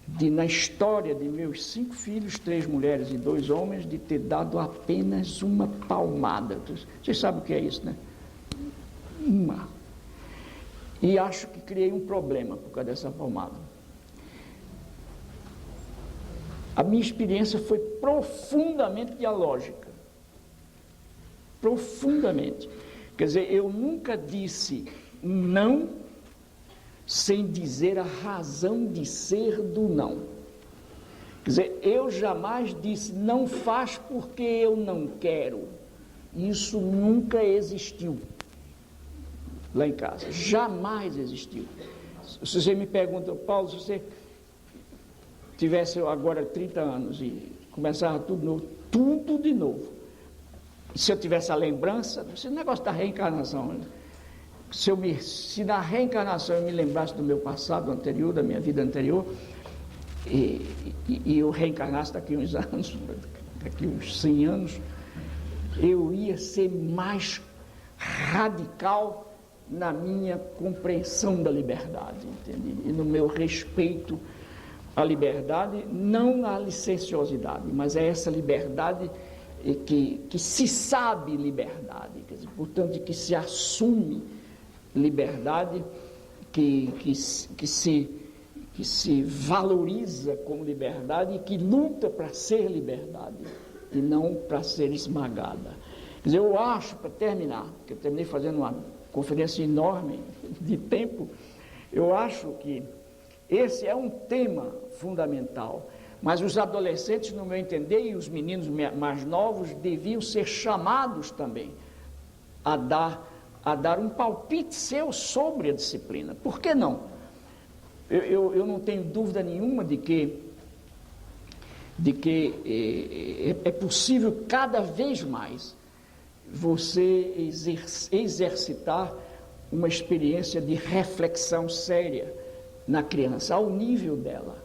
S2: de, na história de meus 5 filhos, 3 mulheres e 2 homens, de ter dado apenas uma palmada. Vocês sabem o que é isso, né? Uma. E acho que criei um problema por causa dessa palmada. A minha experiência foi profundamente dialógica. Profundamente. Quer dizer, eu nunca disse não sem dizer a razão de ser do não. Quer dizer, eu jamais disse não faz porque eu não quero. Isso nunca existiu lá em casa. Jamais existiu. Se você me pergunta, Paulo, se você tivesse agora 30 anos e começava tudo de novo, se eu tivesse a lembrança, esse negócio da reencarnação, se na reencarnação eu me lembrasse do meu passado anterior, da minha vida anterior, e eu reencarnasse daqui uns anos, daqui uns 100 anos, eu ia ser mais radical na minha compreensão da liberdade, entende? E no meu respeito à liberdade, não à licenciosidade, mas é essa liberdade que se sabe liberdade, quer dizer, portanto, que se assume liberdade, que se valoriza como liberdade e que luta para ser liberdade e não para ser esmagada. Quer dizer, eu acho, para terminar, porque eu terminei fazendo uma conferência enorme de tempo, eu acho que esse é um tema fundamental, mas os adolescentes, no meu entender, e os meninos mais novos deviam ser chamados também a dar um palpite seu sobre a disciplina. Por que não? Eu não tenho dúvida nenhuma de que é possível cada vez mais você exercitar uma experiência de reflexão séria na criança, ao nível dela.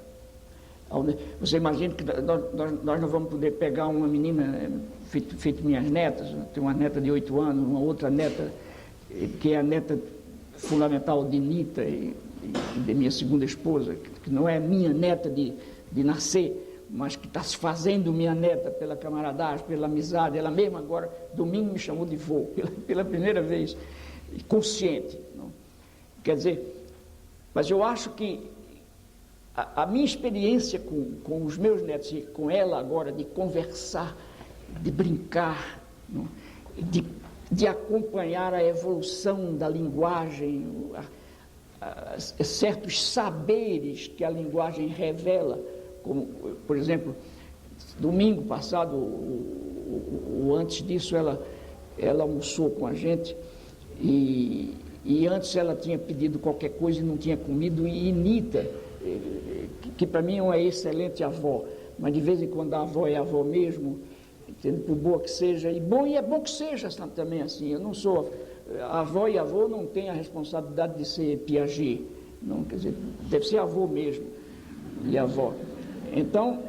S2: Você imagina que nós não vamos poder pegar uma menina, feito minhas netas, tenho uma neta de 8 anos, uma outra neta, que é a neta fundamental de Nita e de minha segunda esposa, que não é minha neta de nascer, mas que está se fazendo minha neta pela camaradagem, pela amizade. Ela mesma agora, domingo, me chamou de vô, pela primeira vez. consciente. Não? Quer dizer, mas eu acho que a minha experiência com os meus netos e com ela agora, de conversar, de brincar, não? De acompanhar a evolução da linguagem, certos saberes que a linguagem revela, como, por exemplo, domingo passado, ou antes disso, ela almoçou com a gente e antes ela tinha pedido qualquer coisa e não tinha comido, e Nita, que para mim é uma excelente avó, mas de vez em quando a avó é avó mesmo, entende? Por boa que seja, e é bom que seja também assim. Eu não sou avó, e avô não tem a responsabilidade de ser Piaget, não, quer dizer, deve ser avô mesmo, e avó. Então,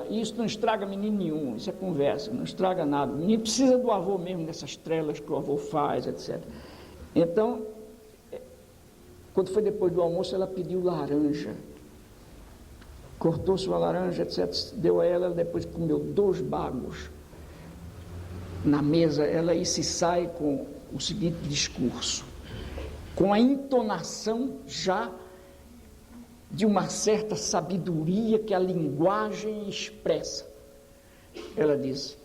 S2: isso não estraga menino nenhum, isso é conversa, não estraga nada. O menino precisa do avô mesmo, dessas trelas que o avô faz, etc. Então, quando foi depois do almoço, ela pediu laranja. Cortou sua laranja, etc. Deu a ela, depois comeu 2 bagos na mesa. Ela aí se sai com o seguinte discurso, com a entonação já de uma certa sabedoria que a linguagem expressa. Ela disse: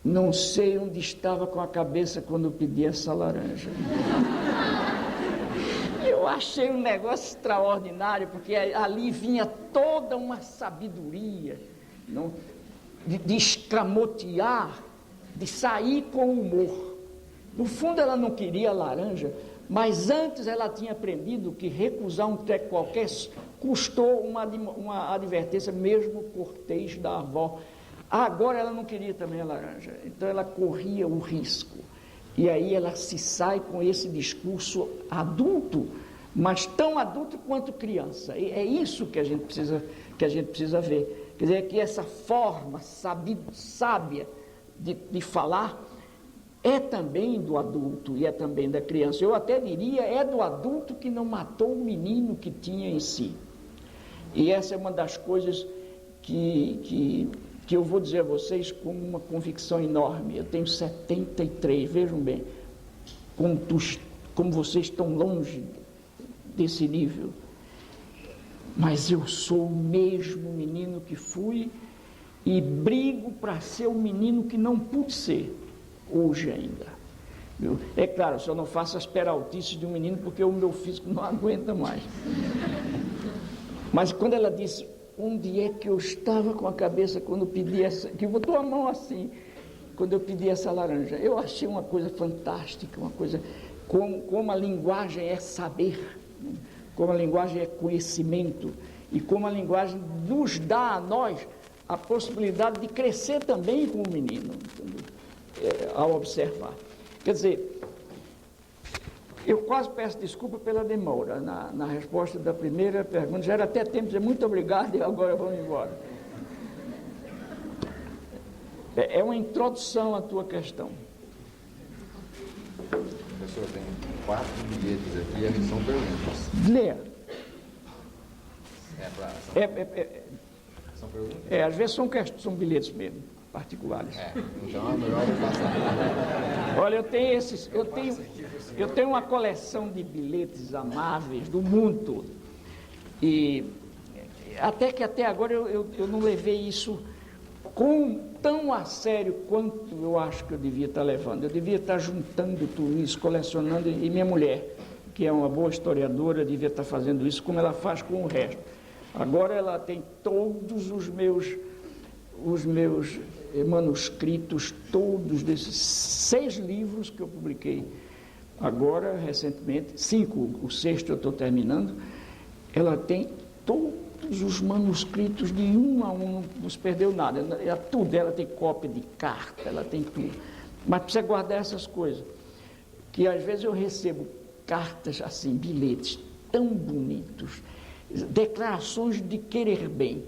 S2: não sei onde estava com a cabeça quando eu pedi essa laranja. Eu achei um negócio extraordinário, porque ali vinha toda uma sabedoria, não? De escamotear, de sair com humor. No fundo ela não queria laranja, mas antes ela tinha aprendido que recusar um treco qualquer custou uma advertência, mesmo cortês da avó. Agora ela não queria também a laranja, então ela corria o risco. E aí ela se sai com esse discurso adulto, mas tão adulto quanto criança. E é isso que a gente precisa ver. Quer dizer, que essa forma sábia de falar é também do adulto e é também da criança. Eu até diria, é do adulto que não matou o menino que tinha em si. E essa é uma das coisas que eu vou dizer a vocês com uma convicção enorme. Eu tenho 73, vejam bem, como vocês estão longe desse nível. Mas eu sou o mesmo menino que fui e brigo para ser o menino que não pude ser, hoje ainda. Viu? É claro, só não faço as peraltices de um menino porque o meu físico não aguenta mais. Mas quando ela disse, onde é que eu estava com a cabeça quando pedi essa, que botou a mão assim, quando eu pedi essa laranja, eu achei uma coisa fantástica, uma coisa, como a linguagem é saber, como a linguagem é conhecimento, e como a linguagem nos dá a nós a possibilidade de crescer também com o menino, ao observar. Quer dizer, eu quase peço desculpa pela demora na resposta da primeira pergunta. Já era até tempo de dizer muito obrigado e agora vamos embora. É uma introdução à tua questão.
S1: Professor, tem 4 bilhetes aqui e eles são perguntas.
S2: Leia.
S1: São perguntas?
S2: Às vezes são bilhetes mesmo, particulares.
S1: Então é melhor eu passar.
S2: Olha, eu tenho uma coleção de bilhetes amáveis do mundo todo. E até agora eu não levei isso tão a sério quanto eu acho que eu devia estar levando. Eu devia estar juntando tudo isso, colecionando, e minha mulher, que é uma boa historiadora, devia estar fazendo isso como ela faz com o resto. Agora ela tem todos os meus manuscritos, todos desses 6 livros que eu publiquei agora, recentemente, 5, o 6º eu estou terminando. Ela tem todos os manuscritos de um a um, não se perdeu nada, tudo, ela tem cópia de carta, ela tem tudo, mas precisa guardar essas coisas, que às vezes eu recebo cartas assim, bilhetes tão bonitos, declarações de querer bem,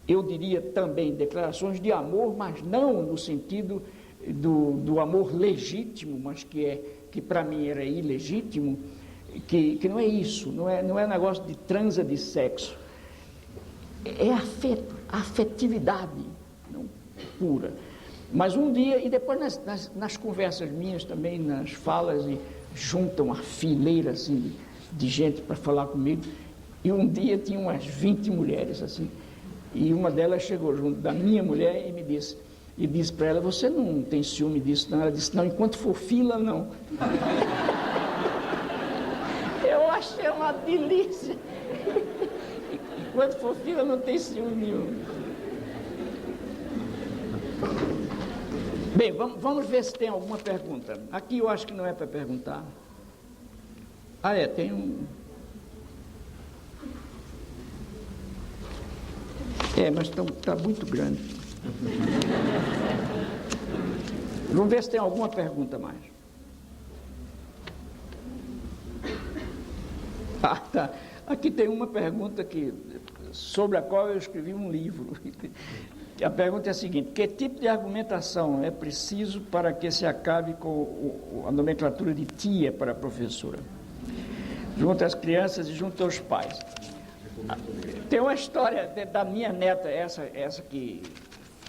S2: eu diria também declarações de amor, mas não no sentido do amor legítimo, mas que para mim era ilegítimo, que não é isso, não é negócio de transa de sexo, é afetividade não, pura. Mas um dia, e depois nas conversas minhas também, nas falas, e junta uma fileira assim de gente para falar comigo, e um dia tinha umas 20 mulheres assim, e uma delas chegou junto da minha mulher e me disse, para ela, você não tem ciúme disso não? Ela disse, não, enquanto for fila, não. Eu achei uma delícia. Enquanto for fila, não tem ciúme nenhum. Bem, vamos ver se tem alguma pergunta. Aqui eu acho que não é para perguntar. Tem um... mas está muito grande. Vamos ver se tem alguma pergunta mais. Tá. Aqui tem uma pergunta sobre a qual eu escrevi um livro. A pergunta é a seguinte: que tipo de argumentação é preciso para que se acabe com a nomenclatura de tia para a professora? Junto às crianças e junto aos pais. Tem uma história da minha neta,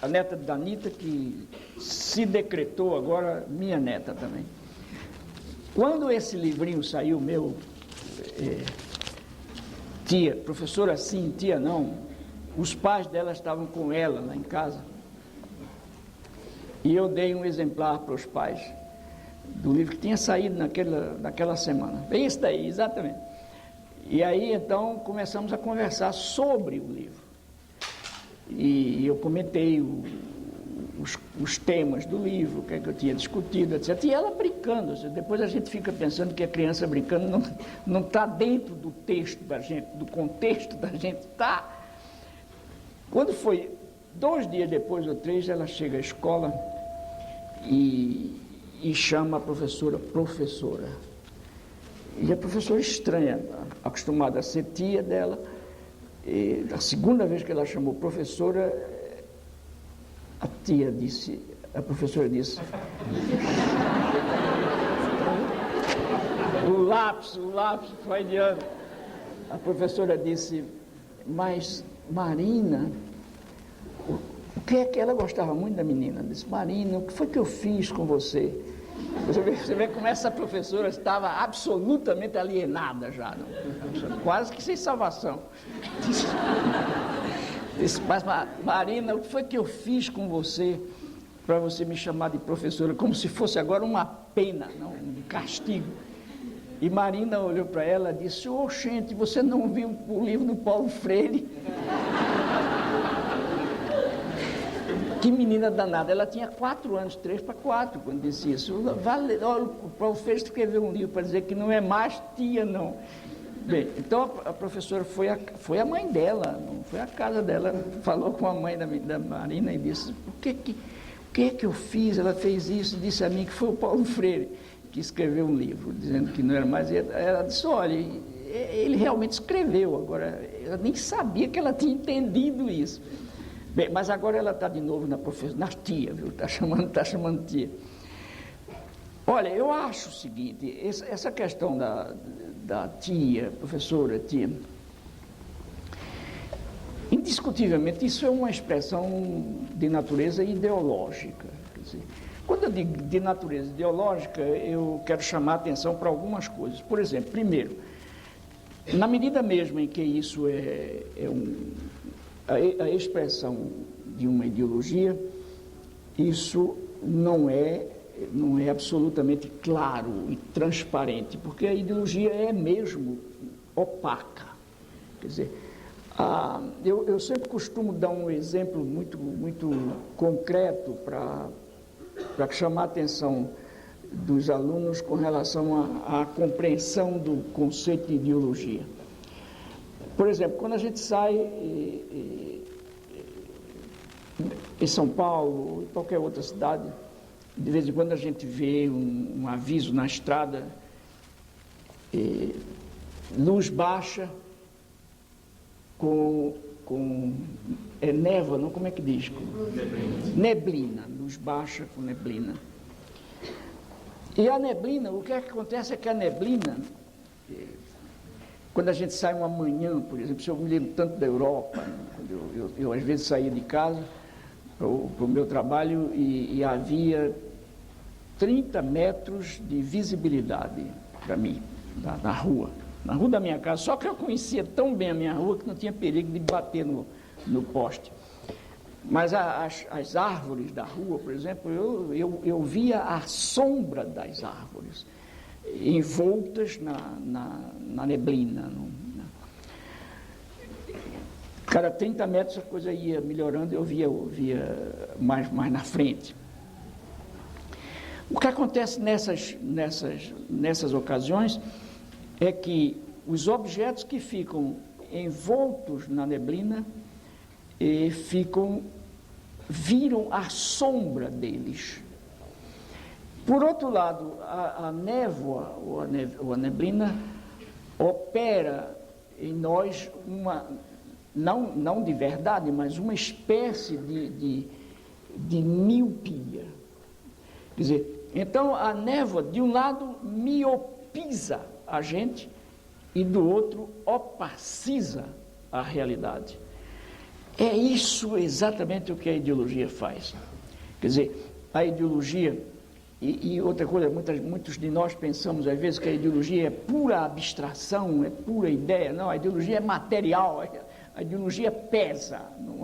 S2: a neta da Anitta, que se decretou agora minha neta também. Quando esse livrinho saiu, meu, tia, professora sim, tia não, os pais dela estavam com ela lá em casa, e eu dei um exemplar para os pais do livro que tinha saído naquela semana. Bem isso daí, exatamente. E aí, então, começamos a conversar sobre o livro. E eu comentei os temas do livro, o que é que eu tinha discutido, etc. E ela brincando. Depois a gente fica pensando que a criança brincando não está dentro do texto da gente, do contexto da gente. Está. Quando foi 2 dias depois ou 3, ela chega à escola e chama a professora. E a professora estranha, acostumada a ser tia dela, e a segunda vez que ela chamou professora, a professora disse, o lápis foi adiante. A professora disse, mas Marina, o que é que ela gostava muito da menina? Disse, Marina, o que foi que eu fiz com você? Você vê como essa professora estava absolutamente alienada já, não? Quase que sem salvação. Disse, mas Marina, o que foi que eu fiz com você para você me chamar de professora, como se fosse agora uma pena, não, um castigo? E Marina olhou para ela e disse, gente, você não viu o livro do Paulo Freire? Que menina danada, ela tinha 4 anos, 3 para 4, quando disse isso. Olha, o Paulo Freire escreveu um livro para dizer que não é mais tia, não. Bem, então a professora foi a mãe dela, não foi a casa dela, falou com a mãe da Marina e disse, o que é que eu fiz? Ela fez isso, disse a mim que foi o Paulo Freire que escreveu um livro, dizendo que não era mais. Ela disse, olha, ele realmente escreveu, agora, eu nem sabia que ela tinha entendido isso. Bem, mas agora ela está de novo na tia, viu? Está chamando tia. Olha, eu acho o seguinte, essa questão da tia, professora, tia, indiscutivelmente isso é uma expressão de natureza ideológica. Quer dizer, quando eu digo de natureza ideológica, eu quero chamar a atenção para algumas coisas. Por exemplo, primeiro, na medida mesmo em que isso a expressão de uma ideologia, isso não é absolutamente claro e transparente, porque a ideologia é mesmo opaca. Quer dizer, eu sempre costumo dar um exemplo muito, muito concreto para chamar a atenção dos alunos com relação à compreensão do conceito de ideologia. Por exemplo, quando a gente sai em São Paulo ou em qualquer outra cidade, de vez em quando a gente vê um aviso na estrada, luz baixa com névoa, não, como é que diz? Neblina, luz baixa com neblina. E a neblina, o que é que acontece é que a neblina, quando a gente sai uma manhã, por exemplo, se eu me lembro tanto da Europa, quando eu às vezes saía de casa para o meu trabalho e havia 30 metros de visibilidade para mim, na rua da minha casa. Só que eu conhecia tão bem a minha rua que não tinha perigo de bater no poste. Mas as árvores da rua, por exemplo, eu via a sombra das árvores envoltas na neblina. Cada 30 metros a coisa ia melhorando, eu via mais na frente. O que acontece nessas ocasiões é que os objetos que ficam envoltos na neblina viram a sombra deles. Por outro lado, a névoa ou a neblina opera em nós não de verdade, mas uma espécie de miopia. Quer dizer, então a névoa, de um lado, miopiza a gente e do outro, opaciza a realidade. É isso exatamente o que a ideologia faz. Quer dizer, a ideologia, e outra coisa, muitos de nós pensamos às vezes que a ideologia é pura abstração, é pura ideia. Não, a ideologia é material, a ideologia pesa,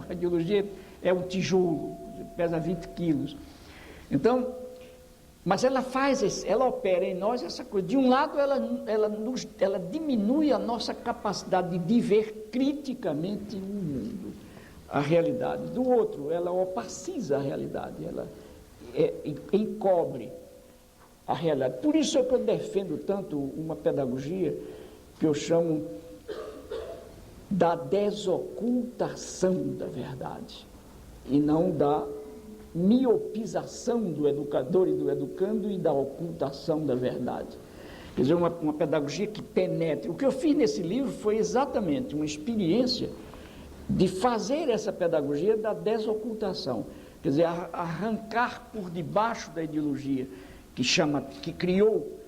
S2: a ideologia é um tijolo, pesa 20 quilos. Então, mas ela opera em nós essa coisa. De um lado, ela diminui a nossa capacidade de ver criticamente o mundo, a realidade. Do outro, ela opaciza a realidade, ela encobre a realidade. Por isso é que eu defendo tanto uma pedagogia que eu chamo da desocultação da verdade, e não da miopização do educador e do educando e da ocultação da verdade. Quer dizer, uma pedagogia que penetre. O que eu fiz nesse livro foi exatamente uma experiência de fazer essa pedagogia da desocultação. Quer dizer, arrancar por debaixo da ideologia que criou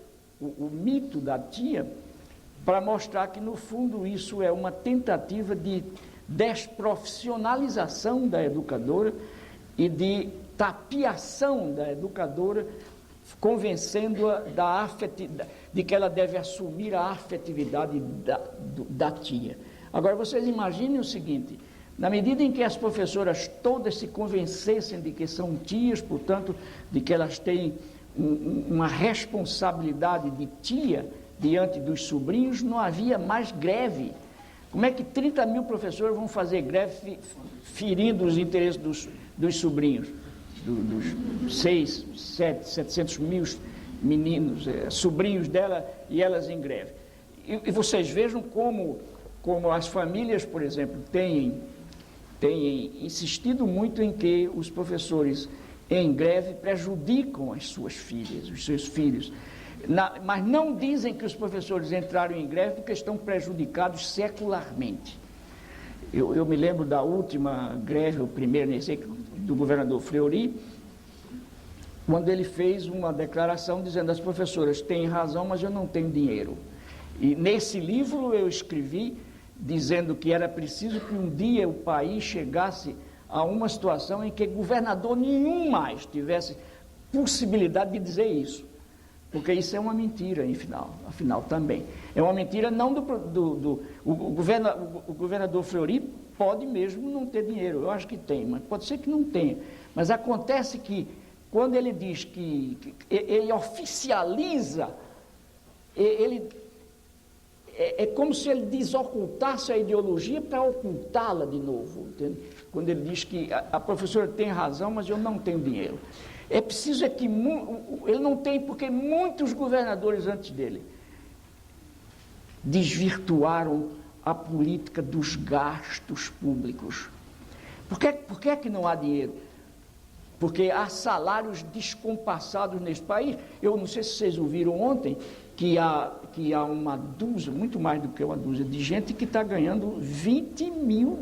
S2: o mito da tia, para mostrar que, no fundo, isso é uma tentativa de desprofissionalização da educadora e de tapiação da educadora, convencendo-a de que ela deve assumir a afetividade da tia. Agora, vocês imaginem o seguinte: na medida em que as professoras todas se convencessem de que são tias, portanto, de que elas têm uma responsabilidade de tia diante dos sobrinhos, não havia mais greve. Como é que 30 mil professores vão fazer greve ferindo os interesses dos sobrinhos, dos 700 mil meninos, sobrinhos dela, e elas em greve? E vocês vejam como as famílias, por exemplo, têm insistido muito em que os professores em greve prejudicam as suas filhas, os seus filhos. Mas não dizem que os professores entraram em greve porque estão prejudicados secularmente. Eu me lembro da última greve, o primeiro, do governador Fleury, quando ele fez uma declaração dizendo: as professoras têm razão, mas eu não tenho dinheiro. E nesse livro eu escrevi dizendo que era preciso que um dia o país chegasse a uma situação em que governador nenhum mais tivesse possibilidade de dizer isso. Porque isso é uma mentira, afinal também. É uma mentira não o governador Fleury pode mesmo não ter dinheiro, eu acho que tem, mas pode ser que não tenha. Mas acontece que, quando ele diz que ele oficializa, é como se ele desocultasse a ideologia para ocultá-la de novo, entende? Quando ele diz que a professora tem razão, mas eu não tenho dinheiro. É preciso que ele não tem, porque muitos governadores antes dele desvirtuaram a política dos gastos públicos. Por que é que não há dinheiro? Porque há salários descompassados nesse país. Eu não sei se vocês ouviram ontem que há uma dúzia, muito mais do que uma dúzia de gente que está ganhando $20 mil.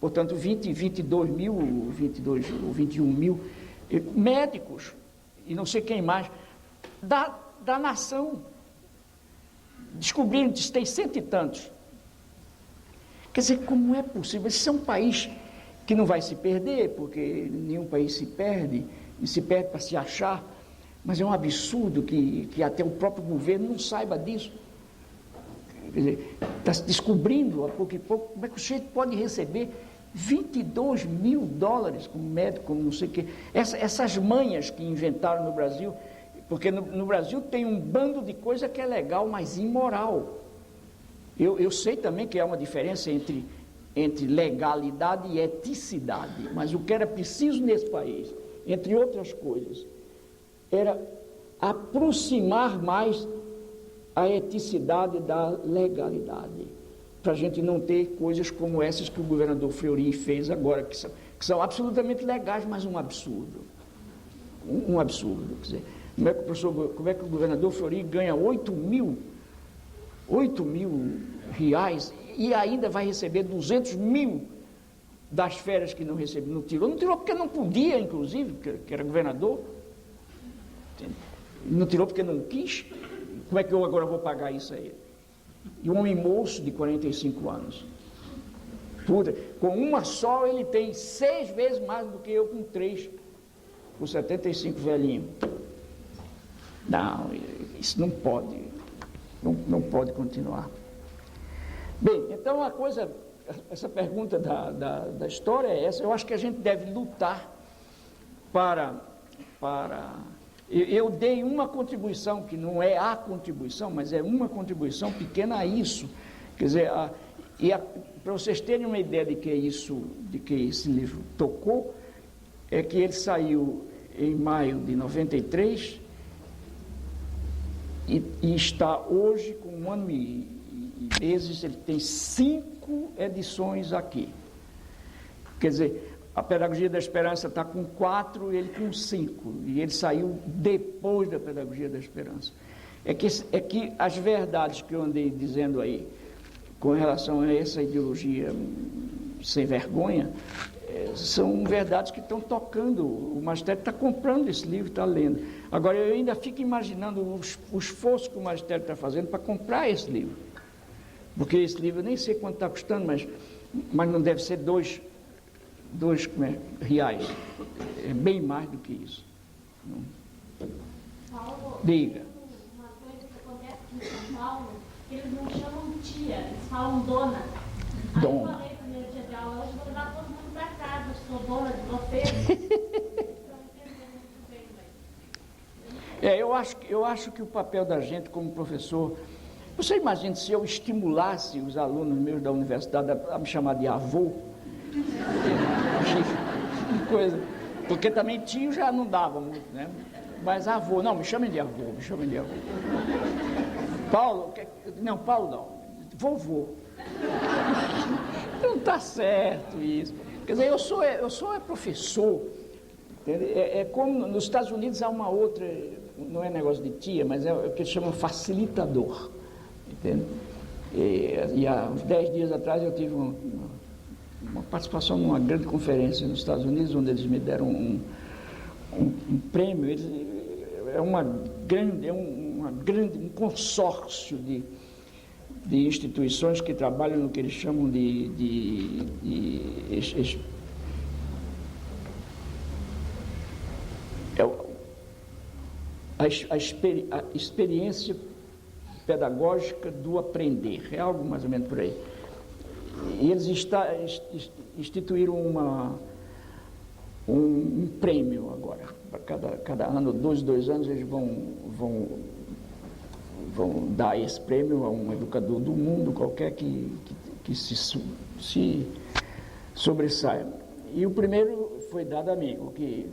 S2: Portanto, 22 mil, 22 ou 21 mil médicos, e não sei quem mais, da nação. Descobriram que tem 100 e tantos. Quer dizer, como é possível? Esse é um país que não vai se perder, porque nenhum país se perde, e se perde para se achar, mas é um absurdo que até o próprio governo não saiba disso. Quer dizer, está se descobrindo a pouco e pouco como é que o sujeito pode receber $22 mil como médico, como não sei o quê. Essas manhas que inventaram no Brasil, porque no Brasil tem um bando de coisa que é legal, mas imoral. Eu sei também que há uma diferença entre legalidade e eticidade, mas o que era preciso nesse país, entre outras coisas, era aproximar mais a eticidade da legalidade, para a gente não ter coisas como essas que o governador Fleury fez agora, que são absolutamente legais, mas um absurdo. Um absurdo. Quer dizer, como é que o governador Fleury ganha 8 mil reais e ainda vai receber 200 mil das férias que não recebeu? Não tirou porque não podia, inclusive, que era governador. Não tirou porque não quis. Como é que eu agora vou pagar isso a ele? E um homem moço de 45 anos. Com uma só ele tem 6 vezes mais do que eu com 3, com 75 velhinho. Não, isso não pode, não pode continuar. Bem, então essa pergunta da história é essa. Eu acho que a gente deve lutar para eu dei uma contribuição, que não é a contribuição, mas é uma contribuição pequena a isso. Quer dizer, para vocês terem uma ideia de que esse livro tocou, é que ele saiu em maio de 93 e está hoje, com 1 ano e meses, ele tem 5 edições aqui. Quer dizer, a Pedagogia da Esperança está com 4, ele com 5, e ele saiu depois da Pedagogia da Esperança. É que as verdades que eu andei dizendo aí, com relação a essa ideologia sem vergonha, são verdades que estão tocando. O magistério está comprando esse livro, está lendo. Agora, eu ainda fico imaginando o esforço que o magistério está fazendo para comprar esse livro. Porque esse livro, eu nem sei quanto está custando, mas não deve ser 2 reais. É bem mais do que isso.
S4: Paulo,
S2: Diga.
S4: uma coisa que acontece aqui em São Paulo, eles não chamam tia, eles falam dona. Aí eu falei no primeiro dia de aula, hoje vou levar todo mundo para casa, eu sou dona de vocês.
S2: Eu acho que o papel da gente como professor... Você imagina se eu estimulasse os alunos meus da universidade a me chamar de avô? Coisa. Porque também tio já não dava muito, né? Mas avô, não, me chamem de avô. Paulo, não, Paulo não, vovô. Não está certo isso. Quer dizer, eu sou professor. É como nos Estados Unidos há uma outra, não é negócio de tia, mas é o que eles chamam facilitador. Entende? E há uns 10 dias atrás eu tive uma participação numa grande conferência nos Estados Unidos, onde eles me deram um prêmio. É um consórcio de instituições que trabalham no que eles chamam a experiência pedagógica do aprender, é algo mais ou menos por aí. E eles instituíram um prêmio agora, para cada ano, 2 anos, eles vão dar esse prêmio a um educador do mundo qualquer que se sobressaia. E o primeiro foi dado a mim,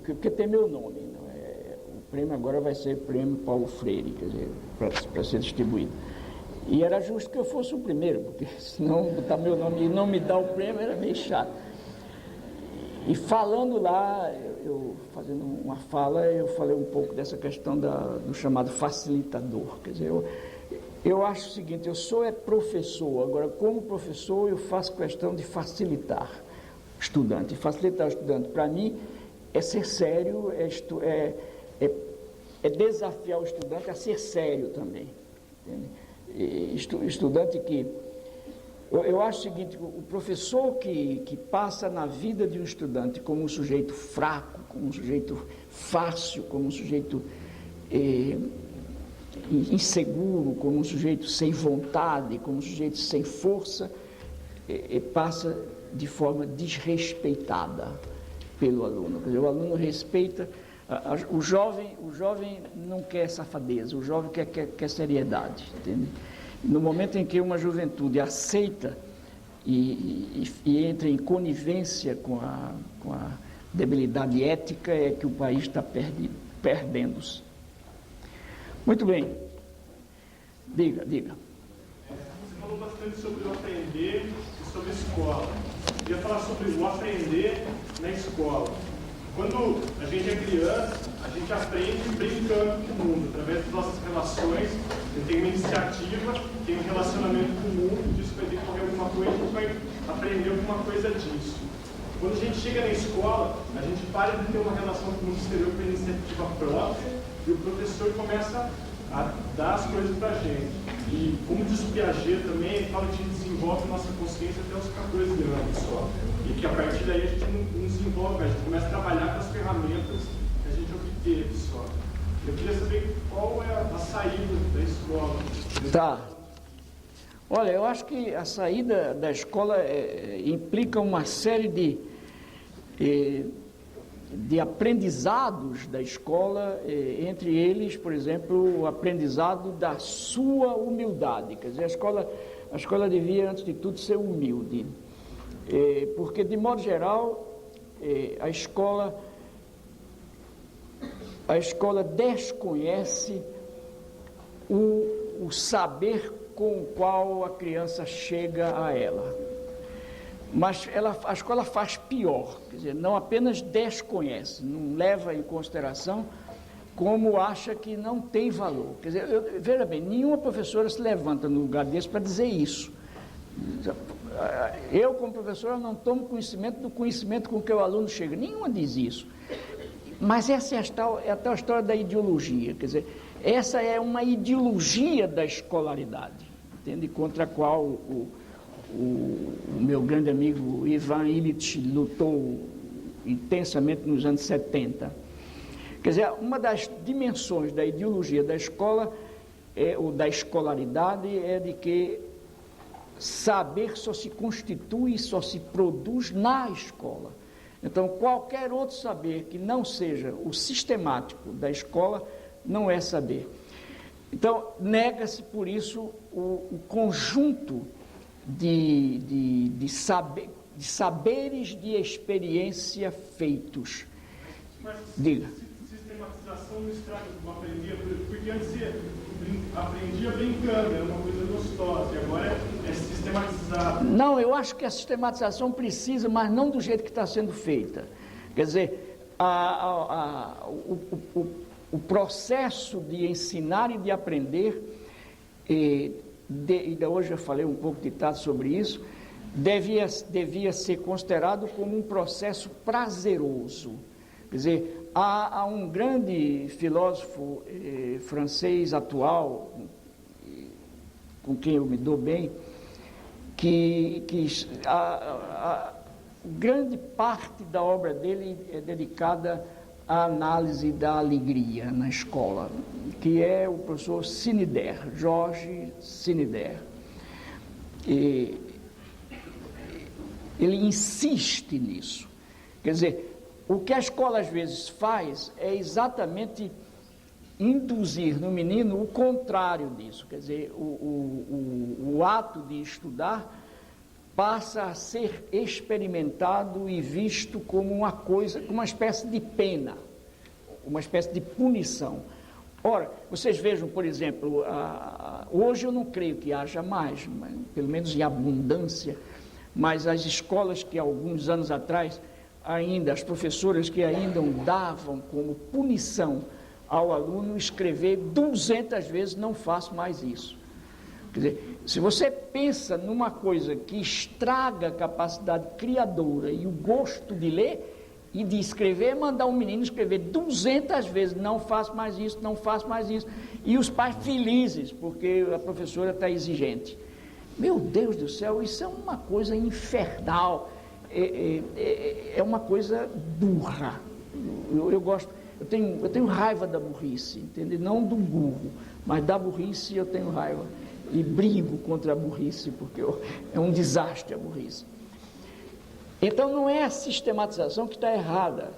S2: porque tem meu nome, não é? O prêmio agora vai ser o prêmio Paulo Freire, quer dizer, para ser distribuído. E era justo que eu fosse o primeiro, porque senão botar meu nome e não me dar o prêmio era meio chato. E falando lá, fazendo uma fala, eu falei um pouco dessa questão do chamado facilitador. Quer dizer, eu acho o seguinte, eu sou professor, agora como professor eu faço questão de facilitar o estudante. E facilitar o estudante, para mim, é ser sério, é desafiar o estudante a ser sério também. Entende? Estudante que... Eu acho o seguinte, o professor que passa na vida de um estudante como um sujeito fraco, como um sujeito fácil, como um sujeito inseguro, como um sujeito sem vontade, como um sujeito sem força, passa de forma desrespeitada pelo aluno. Quer dizer, o aluno respeita, o jovem não quer safadeza, o jovem quer seriedade, entende? No momento em que uma juventude aceita e entra em conivência com a debilidade ética, é que o país está perdendo-se. Muito bem. Diga.
S5: Você falou bastante sobre o aprender e sobre a escola. Eu queria falar sobre o aprender na escola. Quando a gente é criança, a gente aprende brincando com o mundo, através das nossas relações. Eu tenho uma iniciativa, tenho um relacionamento com o mundo, disso vai decorrer alguma coisa, a gente vai aprender alguma coisa disso. Quando a gente chega na escola, a gente para de ter uma relação com o mundo exterior com a iniciativa própria e o professor começa a dar as coisas para a gente. E como diz o Piaget também, ele fala que a gente desenvolve nossa consciência até os 14 anos só. E que a partir daí a gente não desenvolve, a gente começa a trabalhar com as ferramentas que a gente obteve só. Eu queria saber qual é a saída da escola.
S2: Tá. Olha, eu acho que a saída da escola implica uma série de aprendizados da escola, entre eles, por exemplo, o aprendizado da sua humildade. Quer dizer, a escola devia, antes de tudo, ser humilde, porque, de modo geral, a escola desconhece o saber com o qual a criança chega a ela. Mas a escola faz pior, quer dizer, não apenas desconhece, não leva em consideração, como acha que não tem valor. Quer dizer, veja bem, nenhuma professora se levanta no lugar desse para dizer isso. Eu, como professora, não tomo conhecimento do conhecimento com que o aluno chega. Nenhuma diz isso. Mas essa é a tal história da ideologia, quer dizer, essa é uma ideologia da escolaridade, entende? Contra a qual o meu grande amigo Ivan Illich lutou intensamente nos anos 70. Quer dizer, uma das dimensões da ideologia da escola, ou da escolaridade, é de que saber só se constitui, só se produz na escola. Então, qualquer outro saber que não seja o sistemático da escola, não é saber. Então, nega-se, por isso, o conjunto de saberes de experiência feitos.
S5: Mas
S2: Diga.
S5: Sistematização não estraga uma aprender, porque antes você aprendia brincando, era uma coisa gostosa, e agora é sistematizado.
S2: Não, eu acho que a sistematização precisa, mas não do jeito que está sendo feita. Quer dizer, o processo de ensinar e de aprender, hoje eu falei um pouco ditado sobre isso, devia ser considerado como um processo prazeroso. Quer dizer, há um grande filósofo francês atual, com quem eu me dou bem, que grande parte da obra dele é dedicada à análise da alegria na escola, que é o professor Cinider, Jorge Cinider. Ele insiste nisso. Quer dizer, o que a escola às vezes faz é exatamente induzir no menino o contrário disso. Quer dizer, o ato de estudar passa a ser experimentado e visto como uma coisa, como uma espécie de pena, uma espécie de punição. Ora, vocês vejam, por exemplo, hoje eu não creio que haja mais, pelo menos em abundância, mas as escolas que alguns anos atrás ainda, as professoras que ainda davam como punição ao aluno escrever 200 vezes, não faço mais isso. Quer dizer, se você pensa numa coisa que estraga a capacidade criadora e o gosto de ler e de escrever, mandar um menino escrever 200 vezes, não faço mais isso, não faço mais isso, e os pais felizes, porque a professora está exigente. Meu Deus do céu, isso é uma coisa infernal, é uma coisa burra. eu tenho raiva da burrice, entende? Não do burro, mas da burrice eu tenho raiva. E brigo contra a burrice, porque é um desastre a burrice. Então não é a sistematização que está errada,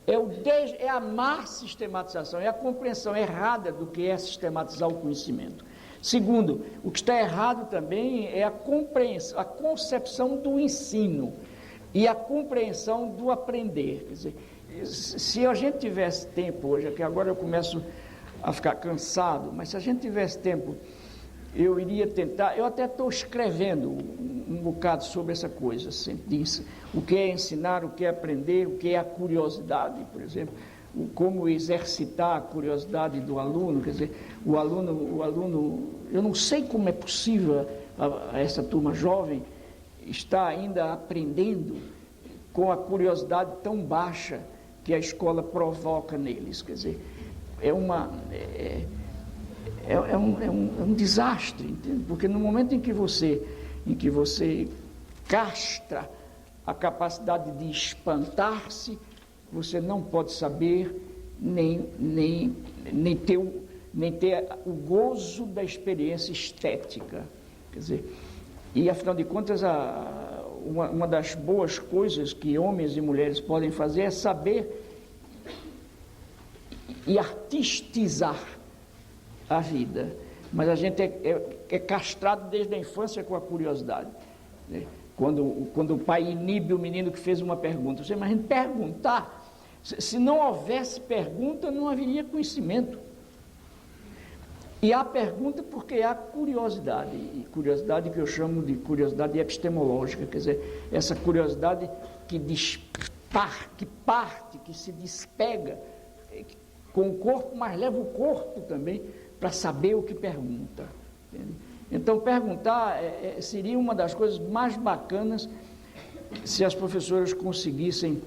S2: é a má sistematização, é a compreensão errada do que é sistematizar o conhecimento. Segundo, o que está errado também é a compreensão, a concepção do ensino e a compreensão do aprender. Quer dizer, se a gente tivesse tempo hoje, que agora eu começo a ficar cansado, mas se a gente tivesse tempo, eu iria tentar, eu até estou escrevendo um bocado sobre essa coisa, sempre disse, o que é ensinar, o que é aprender, o que é a curiosidade, por exemplo, como exercitar a curiosidade do aluno, quer dizer, o aluno, eu não sei como é possível a essa turma jovem estar ainda aprendendo com a curiosidade tão baixa que a escola provoca neles, quer dizer, é um desastre, entende? Porque no momento em que você castra a capacidade de espantar-se, você não pode saber nem ter o gozo da experiência estética. Quer dizer, e afinal de contas, uma das boas coisas que homens e mulheres podem fazer é saber e artistizar a vida, mas a gente é castrado desde a infância com a curiosidade, né? Quando o pai inibe o menino que fez uma pergunta, você imagina perguntar, se não houvesse pergunta, não haveria conhecimento. E há pergunta porque há curiosidade, e curiosidade que eu chamo de curiosidade epistemológica, quer dizer, essa curiosidade que parte, que se despega com o corpo, mas leva o corpo também para saber o que pergunta. Entende? Então, perguntar seria uma das coisas mais bacanas se as professoras conseguissem,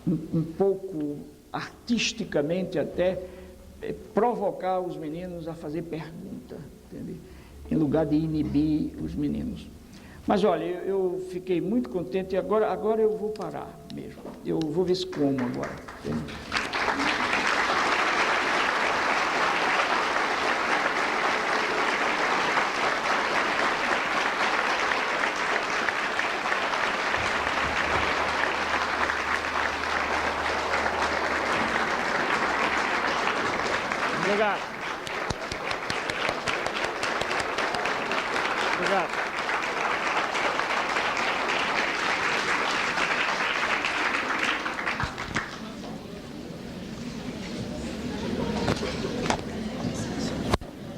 S2: um pouco artisticamente até, provocar os meninos a fazer pergunta, entende? Em lugar de inibir os meninos. Mas, olha, eu fiquei muito contente e agora eu vou parar mesmo. Eu vou ver se como agora. Entende?
S6: Obrigado. Obrigado.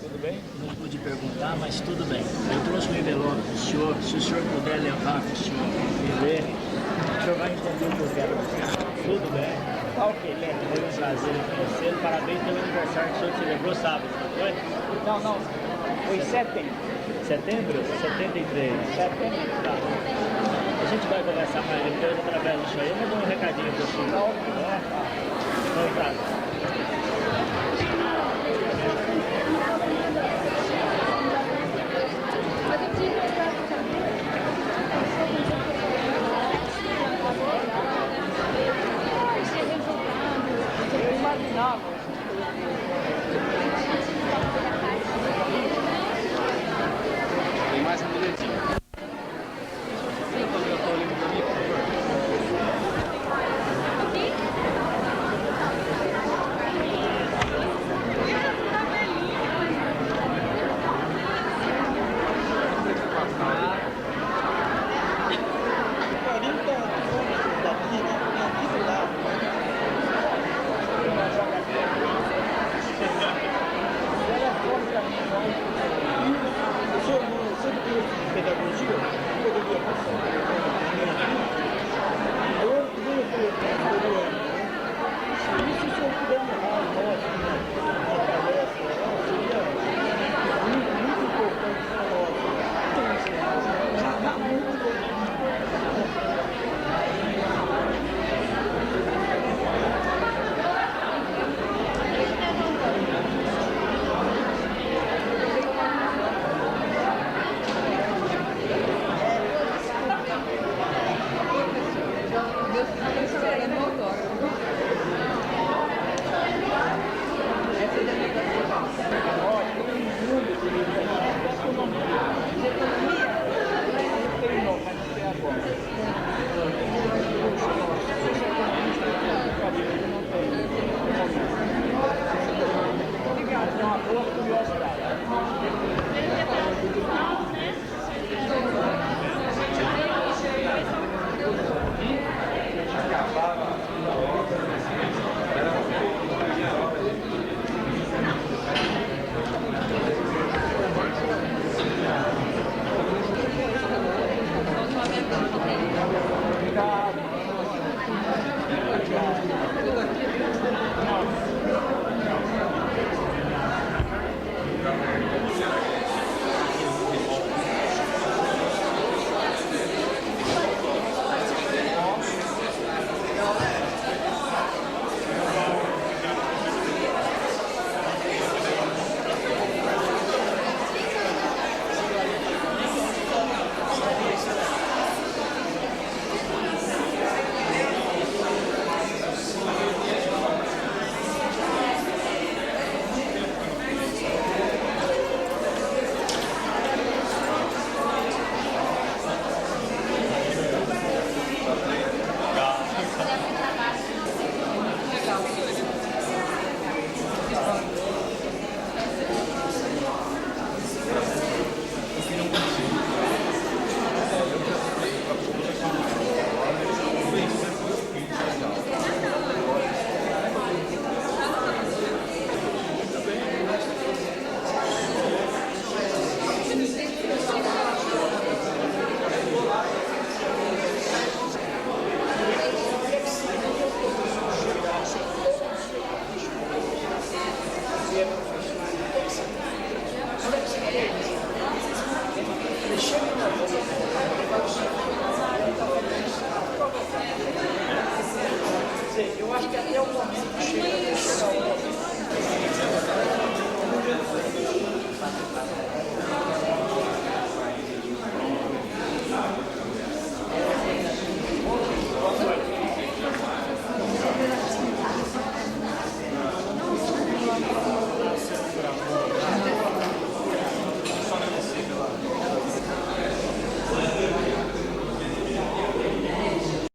S7: Tudo bem? Não pude perguntar, mas tudo bem. Eu trouxe um envelope para o senhor, se o senhor puder levar para o senhor e ler, o senhor vai entender o que eu quero dizer. Tudo bem? Ok, Leto, foi um prazer conhecê-lo. Parabéns pelo aniversário que o senhor celebrou sábado, não foi?
S2: Não, foi setembro.
S7: Setembro? 73.
S2: Setembro, tá.
S7: A gente vai conversar mais depois através do senhor. Eu vou dar um recadinho para o senhor. Foi um prazer.